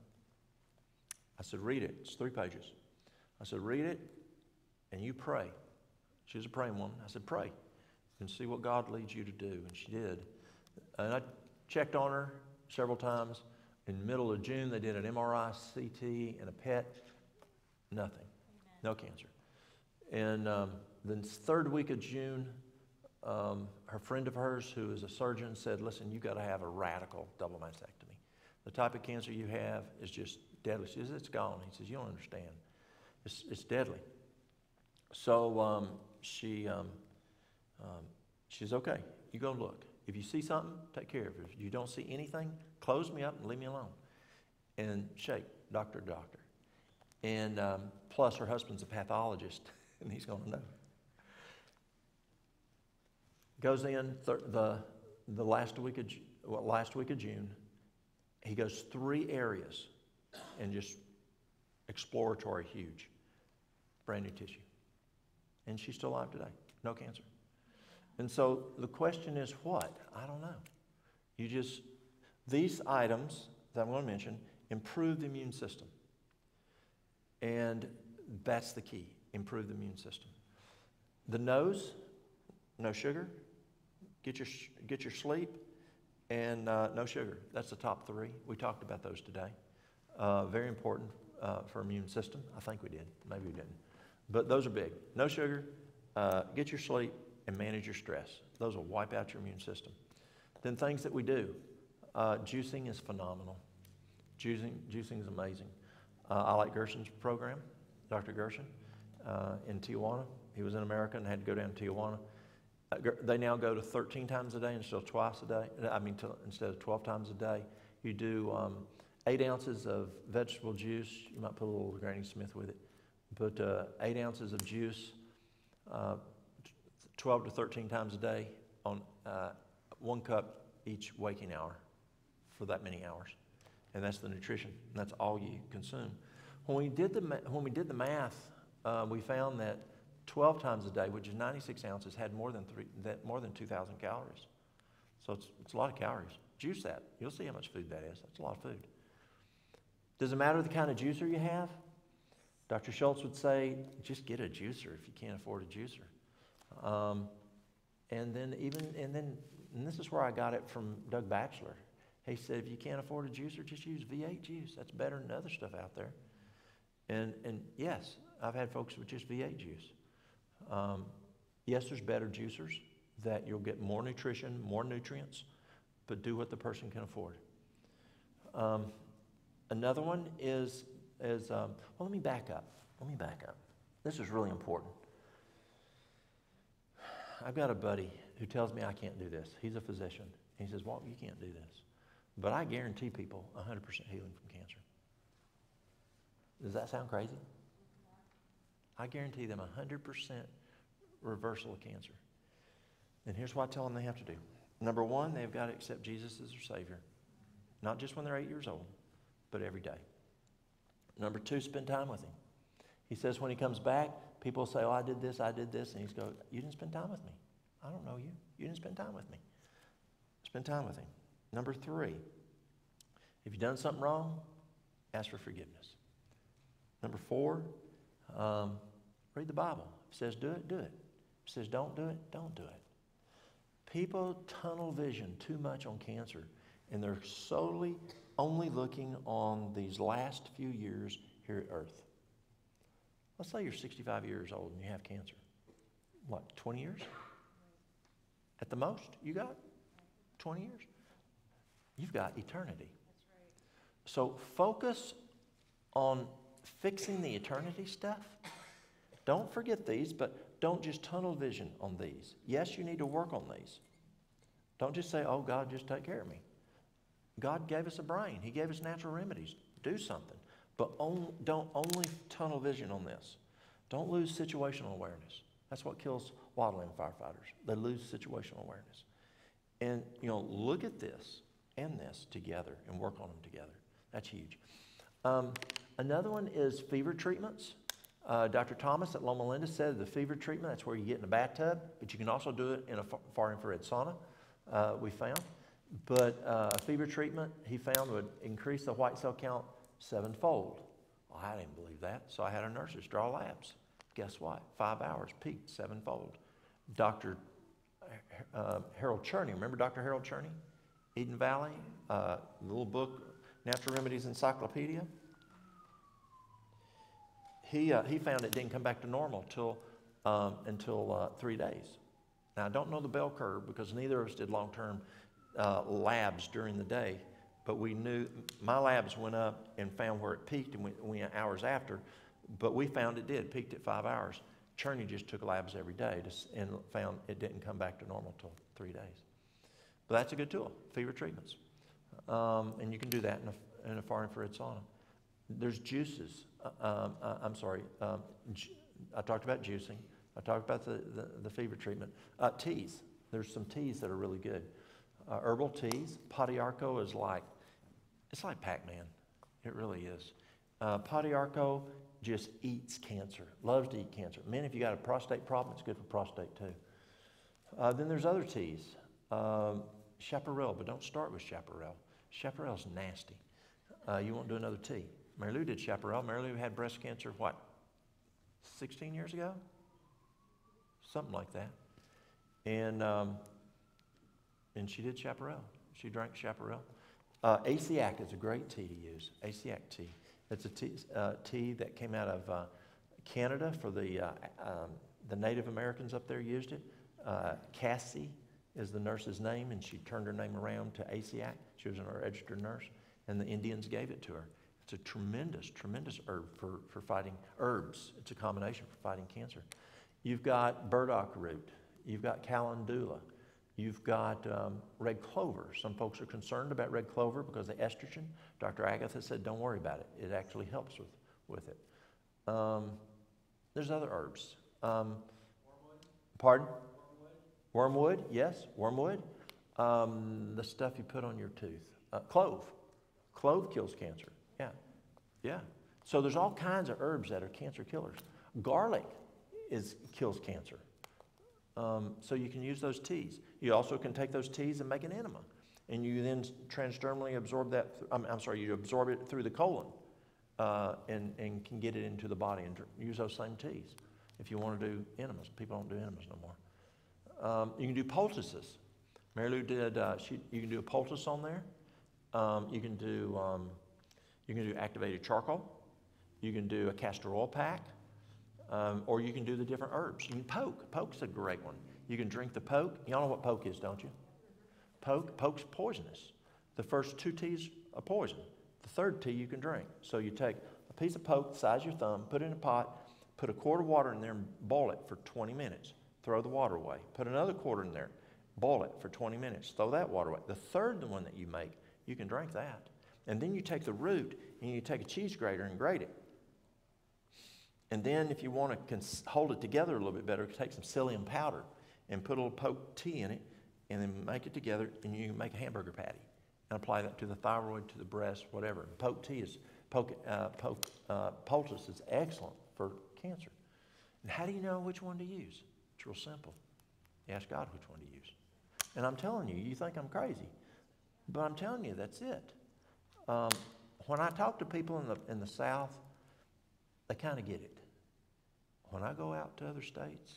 I said, read it. It's 3 pages. I said, read it, and you pray. She was a praying woman. I said, pray and see what God leads you to do. And she did. And I checked on her several times. In the middle of June, they did an MRI, CT, and a PET. Nothing. Amen. No cancer. And the 3rd week of June, her friend of hers, who is a surgeon, said, listen, you've got to have a radical double mastectomy. The type of cancer you have is just deadly. She says, it's gone. He says, you don't understand. It's deadly. So she says, okay, you go look. If you see something, take care of it. If you don't see anything, close me up and leave me alone. And shake, doctor to doctor. And plus her husband's a pathologist, and he's going to know. Goes in the last week of June. He goes 3 areas and just exploratory, huge, brand new tissue. And she's still alive today, no cancer. And so the question is what? I don't know. These items that I'm going to mention improve the immune system. And that's the key, improve the immune system. The nose, no sugar, get your sleep, and no sugar. That's the top three. We talked about those today. Very important for immune system. I think we did. Maybe we didn't. But those are big. No sugar, get your sleep, and manage your stress. Those will wipe out your immune system. Then things that we do. Juicing is phenomenal. Juicing is amazing. I like Gerson's program, Dr. Gerson, in Tijuana. He was in America and had to go down to Tijuana. They now go to 13 times a day instead of twice a day. Instead of 12 times a day. You do 8 ounces of vegetable juice. You might put a little Granny Smith with it. But 8 ounces of juice, 12 to 13 times a day on 1 cup each waking hour for that many hours. And that's the nutrition. And that's all you consume. When we did the math, we found that 12 times a day, which is 96 ounces, had more than 2,000 calories. So it's a lot of calories. Juice that. You'll see how much food that is. That's a lot of food. Does it matter the kind of juicer you have? Dr. Schultz would say, just get a juicer if you can't afford a juicer. And this is where I got it from Doug Batchelor. He said, if you can't afford a juicer, just use V8 juice. That's better than other stuff out there. And yes, I've had folks with just V8 juice. Yes, there's better juicers that you'll get more nutrition, more nutrients, but do what the person can afford. Another one is well, let me back up. This is really important. I've got a buddy who tells me I can't do this. He's a physician. He says, Walt, you can't do this. But I guarantee people 100% healing from cancer. Does that sound crazy? I guarantee them 100% reversal of cancer. And here's what I tell them they have to do. Number one, they've got to accept Jesus as their Savior. Not just when they're 8 years old, but every day. Number two, spend time with Him. He says when He comes back, people say, oh, I did this. And He's going, you didn't spend time with me. I don't know you. You didn't spend time with me. Spend time with Him. Number three, if you've done something wrong, ask for forgiveness. Number four, read the Bible. If it says do it, do it. If it says don't do it, don't do it. People tunnel vision too much on cancer, and they're solely only looking on these last few years here at earth. Let's say you're 65 years old and you have cancer. What, 20 years? At the most, you got 20 years? You've got eternity. So focus on fixing the eternity stuff. Don't forget these, but don't just tunnel vision on these. Yes, you need to work on these. Don't just say, oh, God, just take care of me. God gave us a brain. He gave us natural remedies. Do something. But don't only tunnel vision on this. Don't lose situational awareness. That's what kills wildland firefighters. They lose situational awareness. And, look at this and this together and work on them together. That's huge. Another one is fever treatments. Dr. Thomas at Loma Linda said the fever treatment, that's where you get in a bathtub, but you can also do it in a far infrared sauna, we found. But a fever treatment, he found, would increase the white cell count 7-fold. Well, I didn't believe that, so I had our nurses draw labs. Guess what? 5 hours, peaked 7-fold. Dr. Harold Cherney, remember Dr. Harold Cherney? Eden Valley, the little book, Natural Remedies Encyclopedia. He found it didn't come back to normal until 3 days. Now, I don't know the bell curve because neither of us did long-term labs during the day, but we knew my labs went up and found where it peaked and we went hours after, but we found it did, peaked at 5 hours. Cherney just took labs every day and found it didn't come back to normal until 3 days. But that's a good tool, fever treatments. And you can do that in a far infrared sauna. There's juices. I talked about juicing. I talked about the fever treatment. Teas. There's some teas that are really good. Herbal teas. Padiarco is it's like Pac-Man. It really is. Padiarco just eats cancer, loves to eat cancer. Men, if you got a prostate problem, it's good for prostate too. Then there's other teas. Chaparral, but don't start with chaparral. Chaparral's nasty. You won't do another tea. Mary Lou did chaparral. Mary Lou had breast cancer, what, 16 years ago? Something like that. And she did chaparral. She drank chaparral. Asiac is a great tea to use. Asiac tea. It's a tea that came out of Canada for the Native Americans up there used it. Cassie is the nurse's name, and she turned her name around to Asiac. She was a registered nurse, and the Indians gave it to her. It's a tremendous, tremendous herb for fighting herbs. It's a combination for fighting cancer. You've got burdock root. You've got calendula. You've got red clover. Some folks are concerned about red clover because of estrogen. Dr. Agatha said, don't worry about it. It actually helps with it. There's other herbs. Wormwood? Pardon? Wormwood? Wormwood, yes, wormwood. The stuff you put on your tooth. Clove. Clove kills cancer. Yeah, yeah. So there's all kinds of herbs that are cancer killers. Garlic kills cancer. So you can use those teas. You also can take those teas and make an enema. And you then transdermally absorb that, you absorb it through the colon and can get it into the body and use those same teas if you want to do enemas. People don't do enemas no more. You can do poultices. Mary Lou did, you can do a poultice on there. You can do activated charcoal. You can do a castor oil pack. Or you can do the different herbs. You can poke. Poke's a great one. You can drink the poke. Y'all know what poke is, don't you? Poke's poisonous. The first 2 teas are poison. The third tea you can drink. So you take a piece of poke the size of your thumb, put it in a pot, put a quart of water in there and boil it for 20 minutes. Throw the water away. Put another quart in there, boil it for 20 minutes. Throw that water away. The third one that you make, you can drink that. And then you take the root and you take a cheese grater and grate it. And then if you want to hold it together a little bit better, take some psyllium powder and put a little poke tea in it and then make it together and you can make a hamburger patty and apply that to the thyroid, to the breast, whatever. Poke tea is, poultice is excellent for cancer. And how do you know which one to use? It's real simple. You ask God which one to use. And I'm telling you, you think I'm crazy, but I'm telling you that's it. When I talk to people in the South, they kind of get it. When I go out to other states,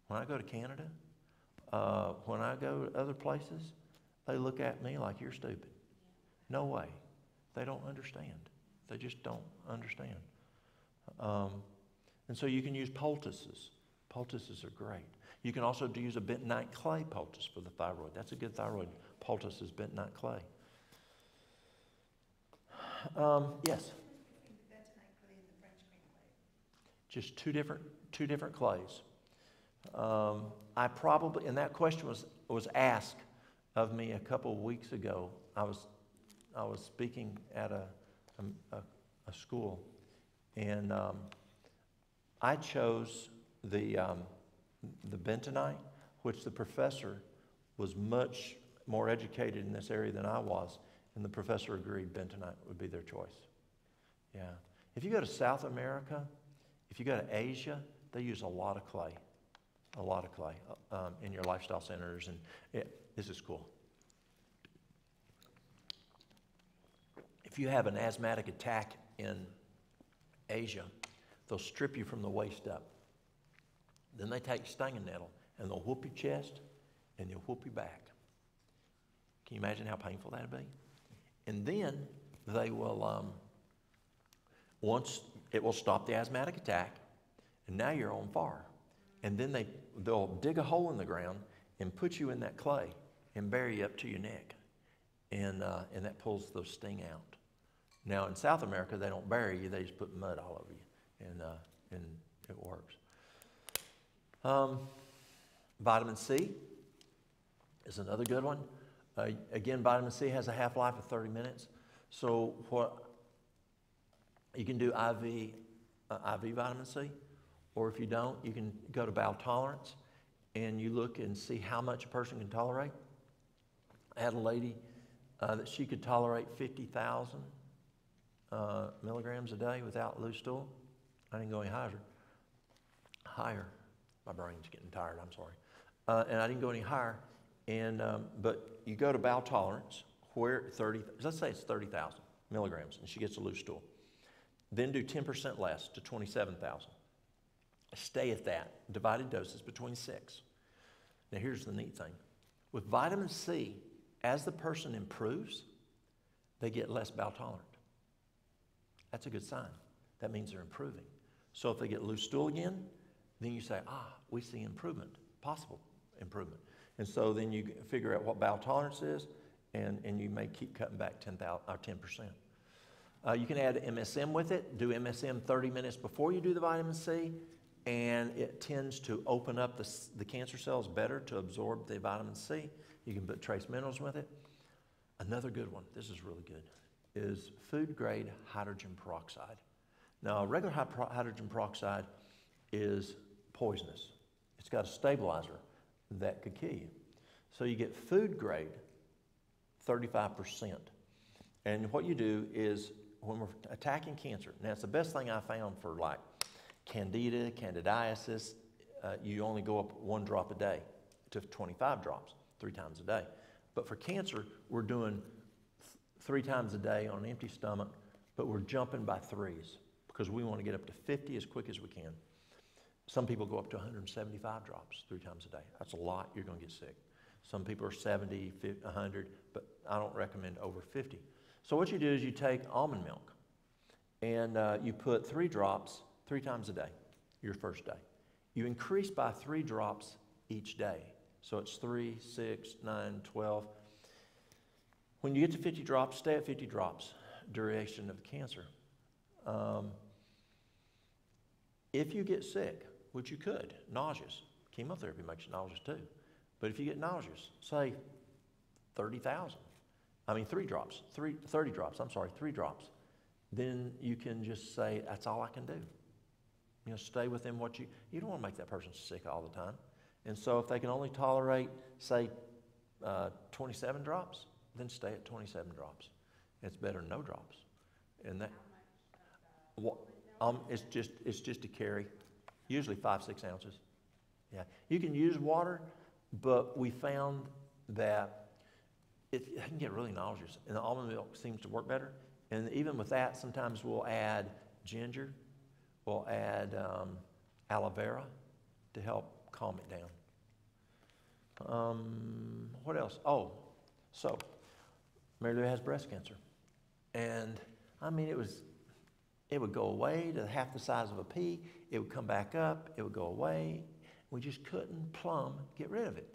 when I go to Canada, when I go to other places, they look at me like you're stupid. No way. They don't understand. They just don't understand. And so you can use poultices. Poultices are great. You can also use a bentonite clay poultice for the thyroid. That's a good thyroid poultice is bentonite clay. Yes? Just two different clays. I probably, and that question was asked of me a couple of weeks ago. I was speaking at a school, and I chose the bentonite, which the professor was much more educated in this area than I was, and the professor agreed bentonite would be their choice. Yeah. If you go to South America, if you go to Asia, they use a lot of clay in your lifestyle centers, and this is cool. If you have an asthmatic attack in Asia, they'll strip you from the waist up. Then they take stinging nettle and they'll whoop your chest and they'll whoop your back. Can you imagine how painful that'd be? And then they will, once it will stop the asthmatic attack, and now you're on fire. And then they'll dig a hole in the ground and put you in that clay and bury you up to your neck. And that pulls the sting out. Now in South America, they don't bury you, they just put mud all over you. And it works. Vitamin C is another good one. Again, vitamin C has a half-life of 30 minutes. So you can do IV vitamin C, or if you don't, you can go to bowel tolerance and you look and see how much a person can tolerate. I had a lady that she could tolerate 50,000 milligrams a day without loose stool. I didn't go any higher. My brain's getting tired, I'm sorry. And I didn't go any higher. And but you go to bowel tolerance where let's say it's 30,000 milligrams, and she gets a loose stool. Then do 10% less to 27,000. Stay at that, divided doses between 6. Now here's the neat thing. With vitamin C, as the person improves, they get less bowel tolerant. That's a good sign. That means they're improving. So if they get loose stool again, then you say, we see improvement, possible improvement. And so then you figure out what bowel tolerance is, and you may keep cutting back 10%. You can add MSM with it. Do MSM 30 minutes before you do the vitamin C, and it tends to open up the cancer cells better to absorb the vitamin C. You can put trace minerals with it. Another good one, this is really good, is food-grade hydrogen peroxide. Now, regular hydrogen peroxide is poisonous. It's got a stabilizer that could kill you. So you get food-grade 35%. And what you do is, when we're attacking cancer, now it's the best thing I found for like candida, candidiasis, you only go up 1 drop a day to 25 drops, 3 times a day. But for cancer, we're doing 3 times a day on an empty stomach, but we're jumping by 3s because we want to get up to 50 as quick as we can. Some people go up to 175 drops 3 times a day. That's a lot. You're going to get sick. Some people are 70, 50, 100, but I don't recommend over 50. So what you do is you take almond milk and you put 3 drops 3 times a day, your first day. You increase by 3 drops each day. So it's 3, 6, 9, 12. When you get to 50 drops, stay at 50 drops, duration of the cancer. If you get sick, which you could, nauseous, chemotherapy makes you nauseous too. But if you get nauseous, say 30 drops, 3 drops, then you can just say, that's all I can do. You know, stay within what you don't want to make that person sick all the time. And so if they can only tolerate, say, 27 drops, then stay at 27 drops. It's better than no drops. And that, it's just a carry, usually 5-6 ounces. Yeah, you can use water, but we found that it can get really nauseous, and the almond milk seems to work better. And even with that, sometimes we'll add ginger, we'll add aloe vera to help calm it down. What else? Oh, so Mary Lou has breast cancer, and it would go away to half the size of a pea. It would come back up. It would go away. We just couldn't plumb get rid of it.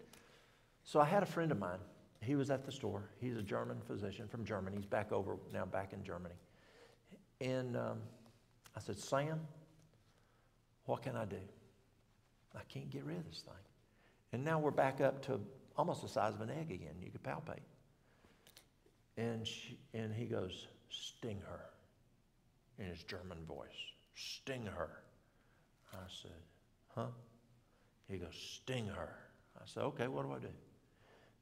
So I had a friend of mine. He was at the store. He's a German physician from Germany. He's back in Germany. And I said, Sam, what can I do? I can't get rid of this thing. And now we're back up to almost the size of an egg again. You could palpate. And he goes, sting her, in his German voice. Sting her. I said, huh? He goes, sting her. I said, okay, what do I do?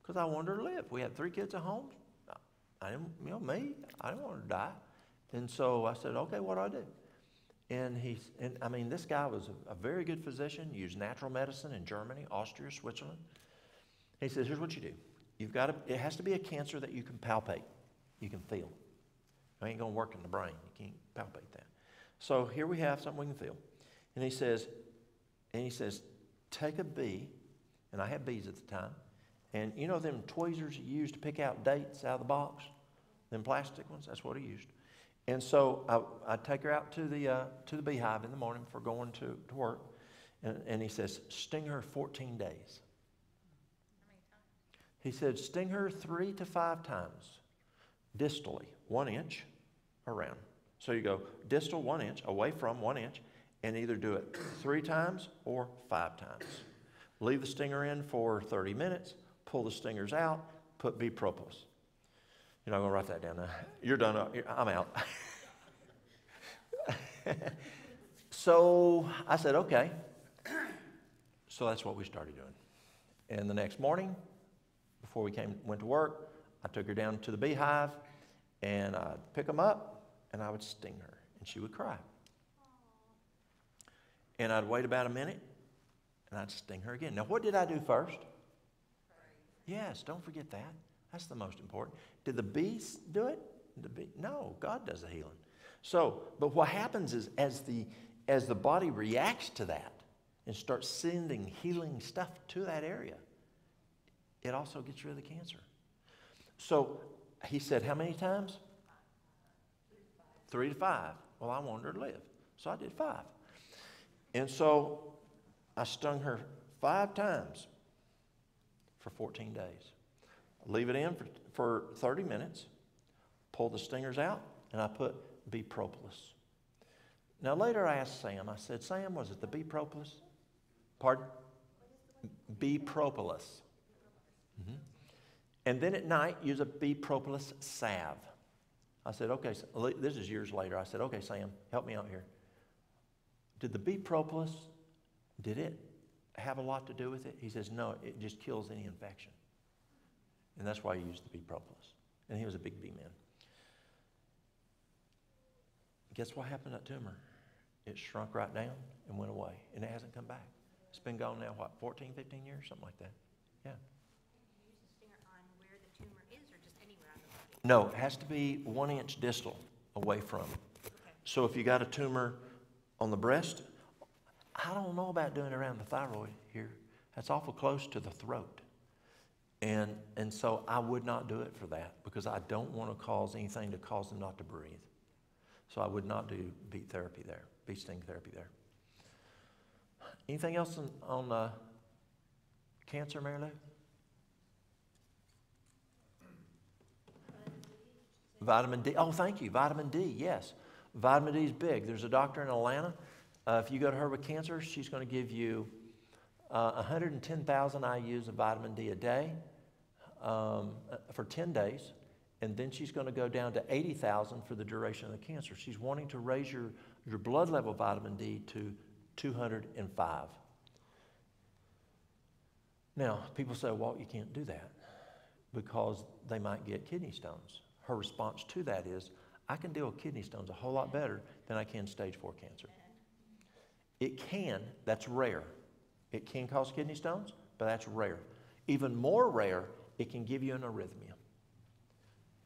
Because I wanted her to live. We had 3 kids at home. I didn't want her to die. And so I said, okay, what do I do? And this guy was a very good physician, used natural medicine in Germany, Austria, Switzerland. He says, here's what you do. It has to be a cancer that you can palpate, you can feel. It ain't going to work in the brain. You can't palpate that. So here we have something we can feel. And he says, take a bee, and I had bees at the time, and you know them tweezers you use to pick out dates out of the box? Them plastic ones? That's what he used. And so I'd take her out to the beehive in the morning before going to work, and he says, sting her 14 days. How many times? He said, sting her 3 to 5 times, distally, 1 inch around. So you go distal 1 inch, away from 1 inch, and either do it 3 times or 5 times. Leave the stinger in for 30 minutes, pull the stingers out, put B-propos. You're not going to write that down now. You're done. I'm out. So I said, okay. So that's what we started doing. And the next morning, before we went to work, I took her down to the beehive, and I'd pick them up, and I would sting her, and she would cry. And I'd wait about a minute, and I'd sting her again. Now, what did I do first? Yes, don't forget that. That's the most important. Did the bees do it? No, God does the healing. So, but what happens is as the body reacts to that and starts sending healing stuff to that area, it also gets rid of the cancer. So he said, how many times? 3 to 5. Well, I wanted her to live, so I did 5. And so I stung her 5 times for 14 days. Leave it in for 30 minutes, pull the stingers out, and I put bee propolis. Now later I asked Sam, I said, Sam, was it the bee propolis? Pardon? Bee propolis. Mm-hmm. And then at night, use a bee propolis salve. I said, okay, this is years later. I said, okay, Sam, help me out here. Did the bee propolis, did it have a lot to do with it? He says, no, it just kills any infection. And that's why he used the bee propolis. And he was a big bee man. Guess what happened to that tumor? It shrunk right down and went away. And it hasn't come back. It's been gone now, what, 14, 15 years? Something like that. Yeah. You use the stinger on where the tumor is or just anywhere on the body? No, it has to be 1 inch distal away from. Okay. So if you got a tumor on the breast, I don't know about doing it around the thyroid here. That's awful close to the throat. And so I would not do it for that because I don't want to cause anything to cause them not to breathe. So I would not do bee therapy there, bee sting therapy there. Anything else on cancer, Mary Lou? Vitamin D. Oh, thank you. Vitamin D, yes. Vitamin D is big. There's a doctor in Atlanta. If you go to her with cancer, she's going to give you 110,000 IUs of vitamin D a day for 10 days. And then she's going to go down to 80,000 for the duration of the cancer. She's wanting to raise your blood level vitamin D to 205. Now, people say, Walt, you can't do that because they might get kidney stones. Her response to that is, I can deal with kidney stones a whole lot better than I can stage 4 cancer. It can, that's rare. It can cause kidney stones, but that's rare. Even more rare, it can give you an arrhythmia.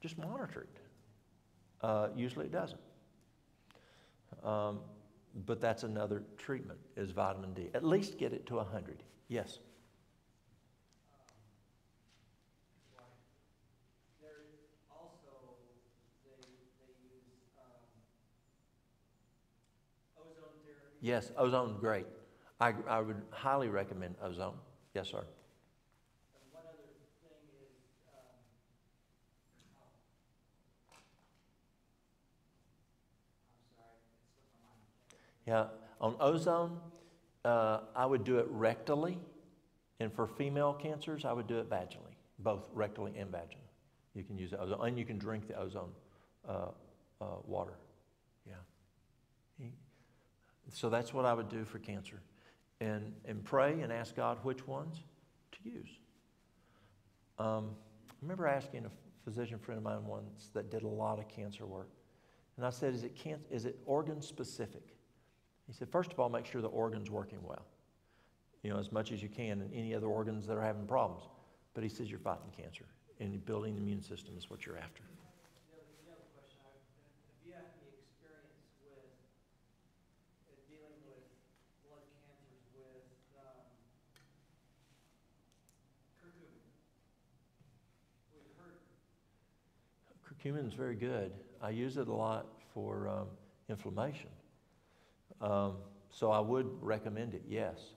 Just monitor it. Usually it doesn't. But that's another treatment, is vitamin D. At least get it to 100. Yes? There also, they use ozone therapy. Yes, ozone, great. I would highly recommend ozone. Yes, sir. And one other thing is, I'm sorry, it slipped my mind. Yeah, on ozone, I would do it rectally. And for female cancers, I would do it vaginally, both rectally and vaginally. You can use the ozone, and you can drink the ozone water. Yeah. So that's what I would do for cancer. And pray and ask God which ones to use. I remember asking a physician friend of mine once that did a lot of cancer work. And I said, is it organ specific? He said, first of all, make sure the organ's working well. You know, as much as you can, and any other organs that are having problems. But he says you're fighting cancer, and building the immune system is what you're after. The other question, have you had any experience with dealing with blood cancers with curcumin? We've heard. Curcumin is very good. I use it a lot for inflammation. So I would recommend it, yes.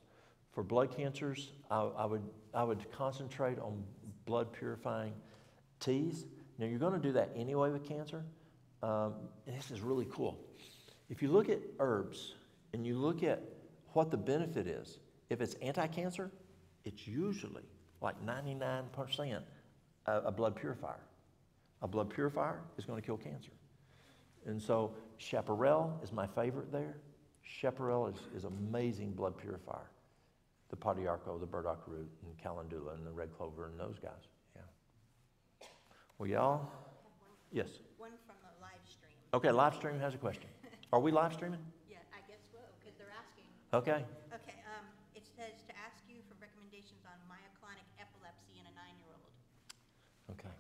For blood cancers, I would concentrate on blood purifying teas. Now you're going to do that anyway with cancer. And this is really cool. If you look at herbs and you look at what the benefit is, if it's anti-cancer, it's usually like 99% a blood purifier. A blood purifier is going to kill cancer. And so chaparral is my favorite there. Chaparral is amazing blood purifier. The podiarco, the burdock root, and calendula, and the red clover, and those guys. Yeah. Well, y'all? Yes. One from the live stream. Okay, live stream has a question. Are we live streaming? Yeah, I guess so, because they're asking. Okay. Okay, it says to ask you for recommendations on myoclonic epilepsy in a 9-year-old. Okay.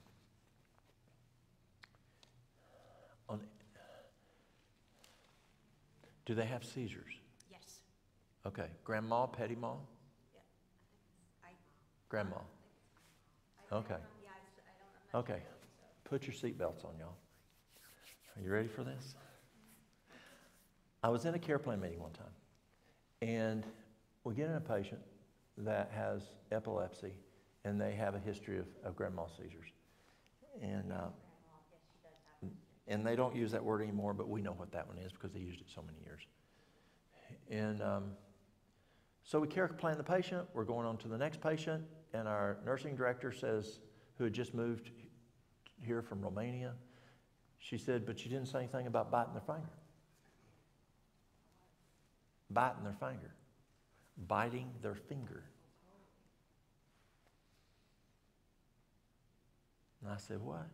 Do they have seizures? Yes. Okay. Grandma, petty ma? I, Grandma. Okay. yeah, I don't know. Okay. Put your seatbelts on, y'all. Are you ready for this? I was in a care plan meeting one time, and we get in a patient that has epilepsy, and they have a history of grand mal seizures. And they don't use that word anymore, but we know what that one is because they used it so many years. And so we care plan the patient. We're going on to the next patient, and our nursing director says, who had just moved here from Romania, she said, but you didn't say anything about biting their finger. Biting their finger. Biting their finger. And I said, what?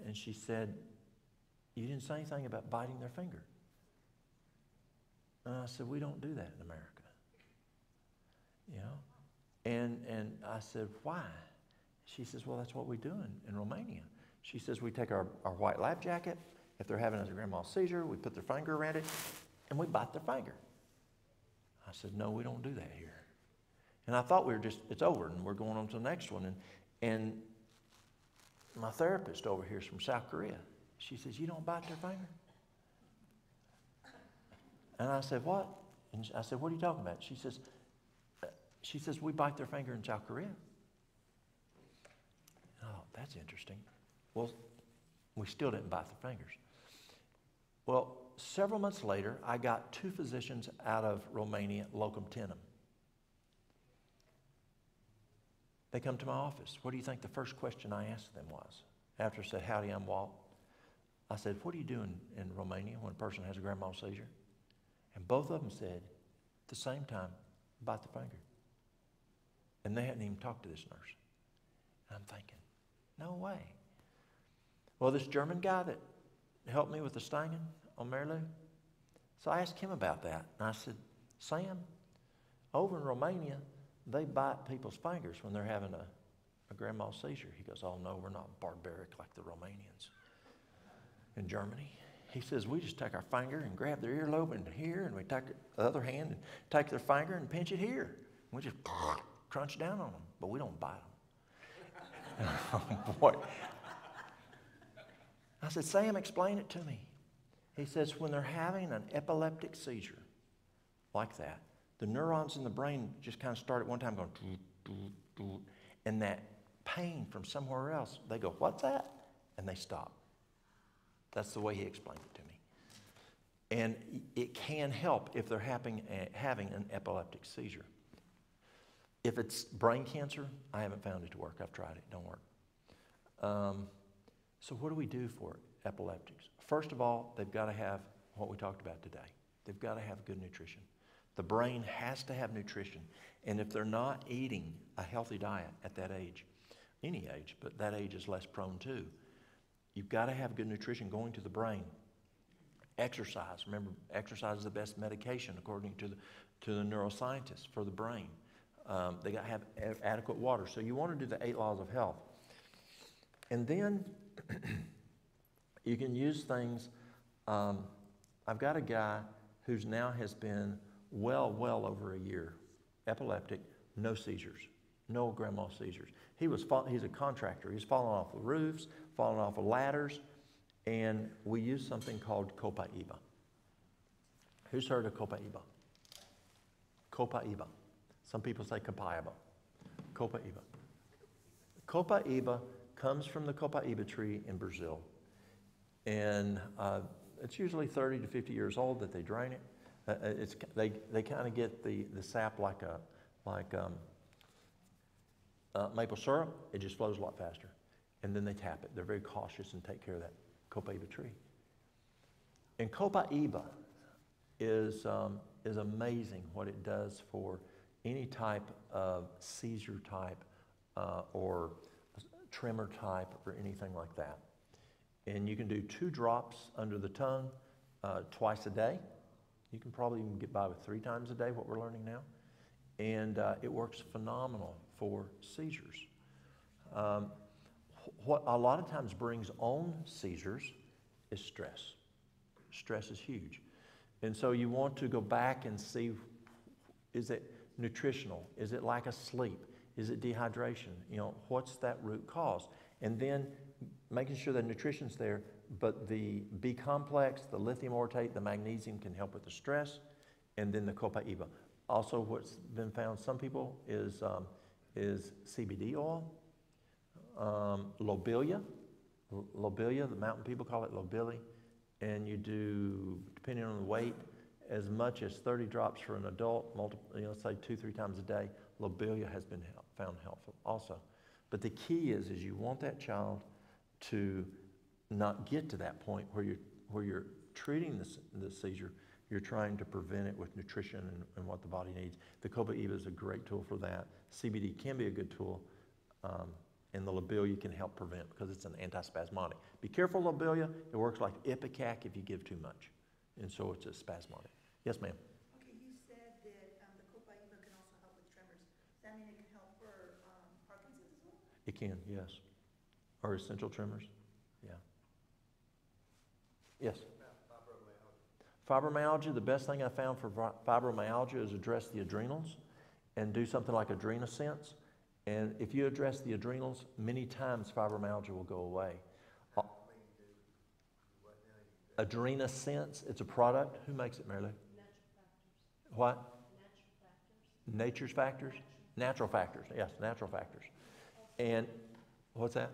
And she said, you didn't say anything about biting their finger. And I said, we don't do that in America. You know? And I said, why? She says, well, that's what we do in Romania. She says, we take our white lab jacket. If they're having a grand mal seizure, we put their finger around it, and we bite their finger. I said, no, we don't do that here. And I thought it's over, and we're going on to the next one. And my therapist over here is from South Korea. She says, you don't bite their finger? And I said, what? And I said, what are you talking about? She says, we bite their finger in South Korea. Oh, that's interesting. Well, we still didn't bite their fingers. Well, several months later, I got 2 physicians out of Romania, locum tenens. They come to my office. What do you think the first question I asked them was? After I said, howdy, I'm Walt. I said, what do you do in Romania when a person has a grand mal seizure? And both of them said, at the same time, bite the finger. And they hadn't even talked to this nurse. And I'm thinking, no way. Well, this German guy that helped me with the stinging on Mary Lou, so I asked him about that. And I said, Sam, over in Romania, they bite people's fingers when they're having a grand mal seizure. He goes, oh, no, we're not barbaric like the Romanians in Germany. He says, we just take our finger and grab their earlobe in here, and we take the other hand and take their finger and pinch it here. We just crunch down on them, but we don't bite them. Oh, boy. I said, Sam, explain it to me. He says, when they're having an epileptic seizure like that, the neurons in the brain just kind of start at one time going, doo, doo, doo, and that pain from somewhere else, they go, what's that? And they stop. That's the way he explained it to me. And it can help if they're having an epileptic seizure. If it's brain cancer, I haven't found it to work. I've tried it. It don't work. So what do we do for epileptics? First of all, they've got to have what we talked about today. They've got to have good nutrition. The brain has to have nutrition. And if they're not eating a healthy diet at that age, any age, but that age is less prone to, you've got to have good nutrition going to the brain. Exercise. Remember, exercise is the best medication according to the neuroscientists for the brain. They got to have adequate water. So you want to do the 8 laws of health. And then you can use things. I've got a guy who's now has been well over a year, epileptic, no seizures, no grand mal seizures. He's a contractor. He's falling off the roofs, falling off of ladders, and we use something called Copaiba. Who's heard of Copaiba? Copaiba. Some people say Copaiba. Copaiba. Copaiba comes from the Copaiba tree in Brazil, and it's usually 30 to 50 years old that they drain it. They kind of get the sap like maple syrup. It just flows a lot faster. And then they tap it. They're very cautious and take care of that Copaiba tree. And Copaiba is amazing what it does for any type of seizure type or tremor type or anything like that. And you can do 2 drops under the tongue twice a day. You can probably even get by with 3 times a day, what we're learning now. And it works phenomenal for seizures. What a lot of times brings on seizures is stress. Stress is huge. And so you want to go back and see, is it nutritional? Is it lack of sleep? Is it dehydration? You know, what's that root cause? And then making sure that nutrition's there, but the B complex, the lithium orotate, the magnesium can help with the stress, and then the copaiba. Also, what's been found, some people is CBD oil, lobelia. Lobelia, the mountain people call it lobelia, and you do, depending on the weight, as much as 30 drops for an adult, say 2-3 times a day. Lobelia has been found helpful also. But the key is you want that child to not get to that point where you're treating the seizure. You're trying to prevent it with nutrition and what the body needs. The copaiba is a great tool for that. CBD can be a good tool, and the lobelia can help prevent because it's an antispasmodic. Be careful, lobelia. It works like Ipecac if you give too much, and so it's a spasmodic. Yes, ma'am. Okay, you said that the copaiba can also help with tremors. Does that mean it can help for Parkinson's as well? It can, yes. Or essential tremors, yeah. Yes? Fibromyalgia, the best thing I found for fibromyalgia is address the adrenals and do something like AdrenaSense. And if you address the adrenals, many times fibromyalgia will go away. AdrenaSense, it's a product. Who makes it, Mary Lou? What? Nature's Factors? Natural Factors, yes, Natural Factors. And what's that?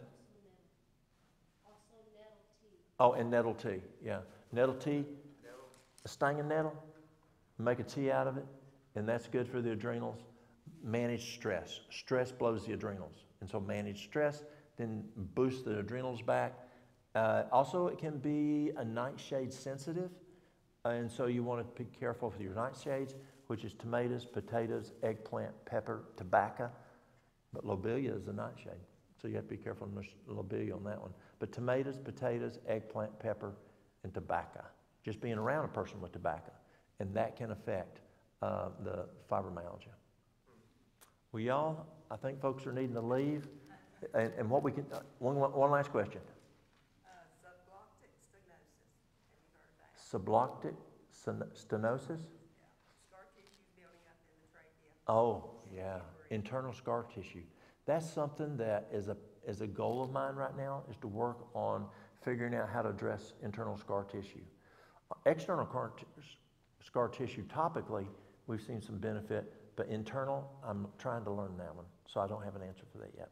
Oh, and nettle tea, yeah. Nettle tea, a stinging nettle, make a tea out of it, and that's good for the adrenals. Manage stress. Stress blows the adrenals, and so manage stress, then boost the adrenals back. Also, it can be a nightshade sensitive, and so you want to be careful with your nightshades, which is tomatoes, potatoes, eggplant, pepper, tobacco. But lobelia is a nightshade, so you have to be careful with lobelia on that one. But tomatoes, potatoes, eggplant, pepper, and tobacco. Just being around a person with tobacco, and that can affect the fibromyalgia. Well, y'all, I think folks are needing to leave. And what we can, one last question. Subloctic stenosis. Have you heard of that? Subloctic stenosis? Yeah. Scar tissue building up in the trachea. Oh, yeah. Internal scar tissue. That's something that is a goal of mine right now, is to work on figuring out how to address internal scar tissue. External scar tissue, topically, we've seen some benefit, but internal, I'm trying to learn that one, so I don't have an answer for that yet.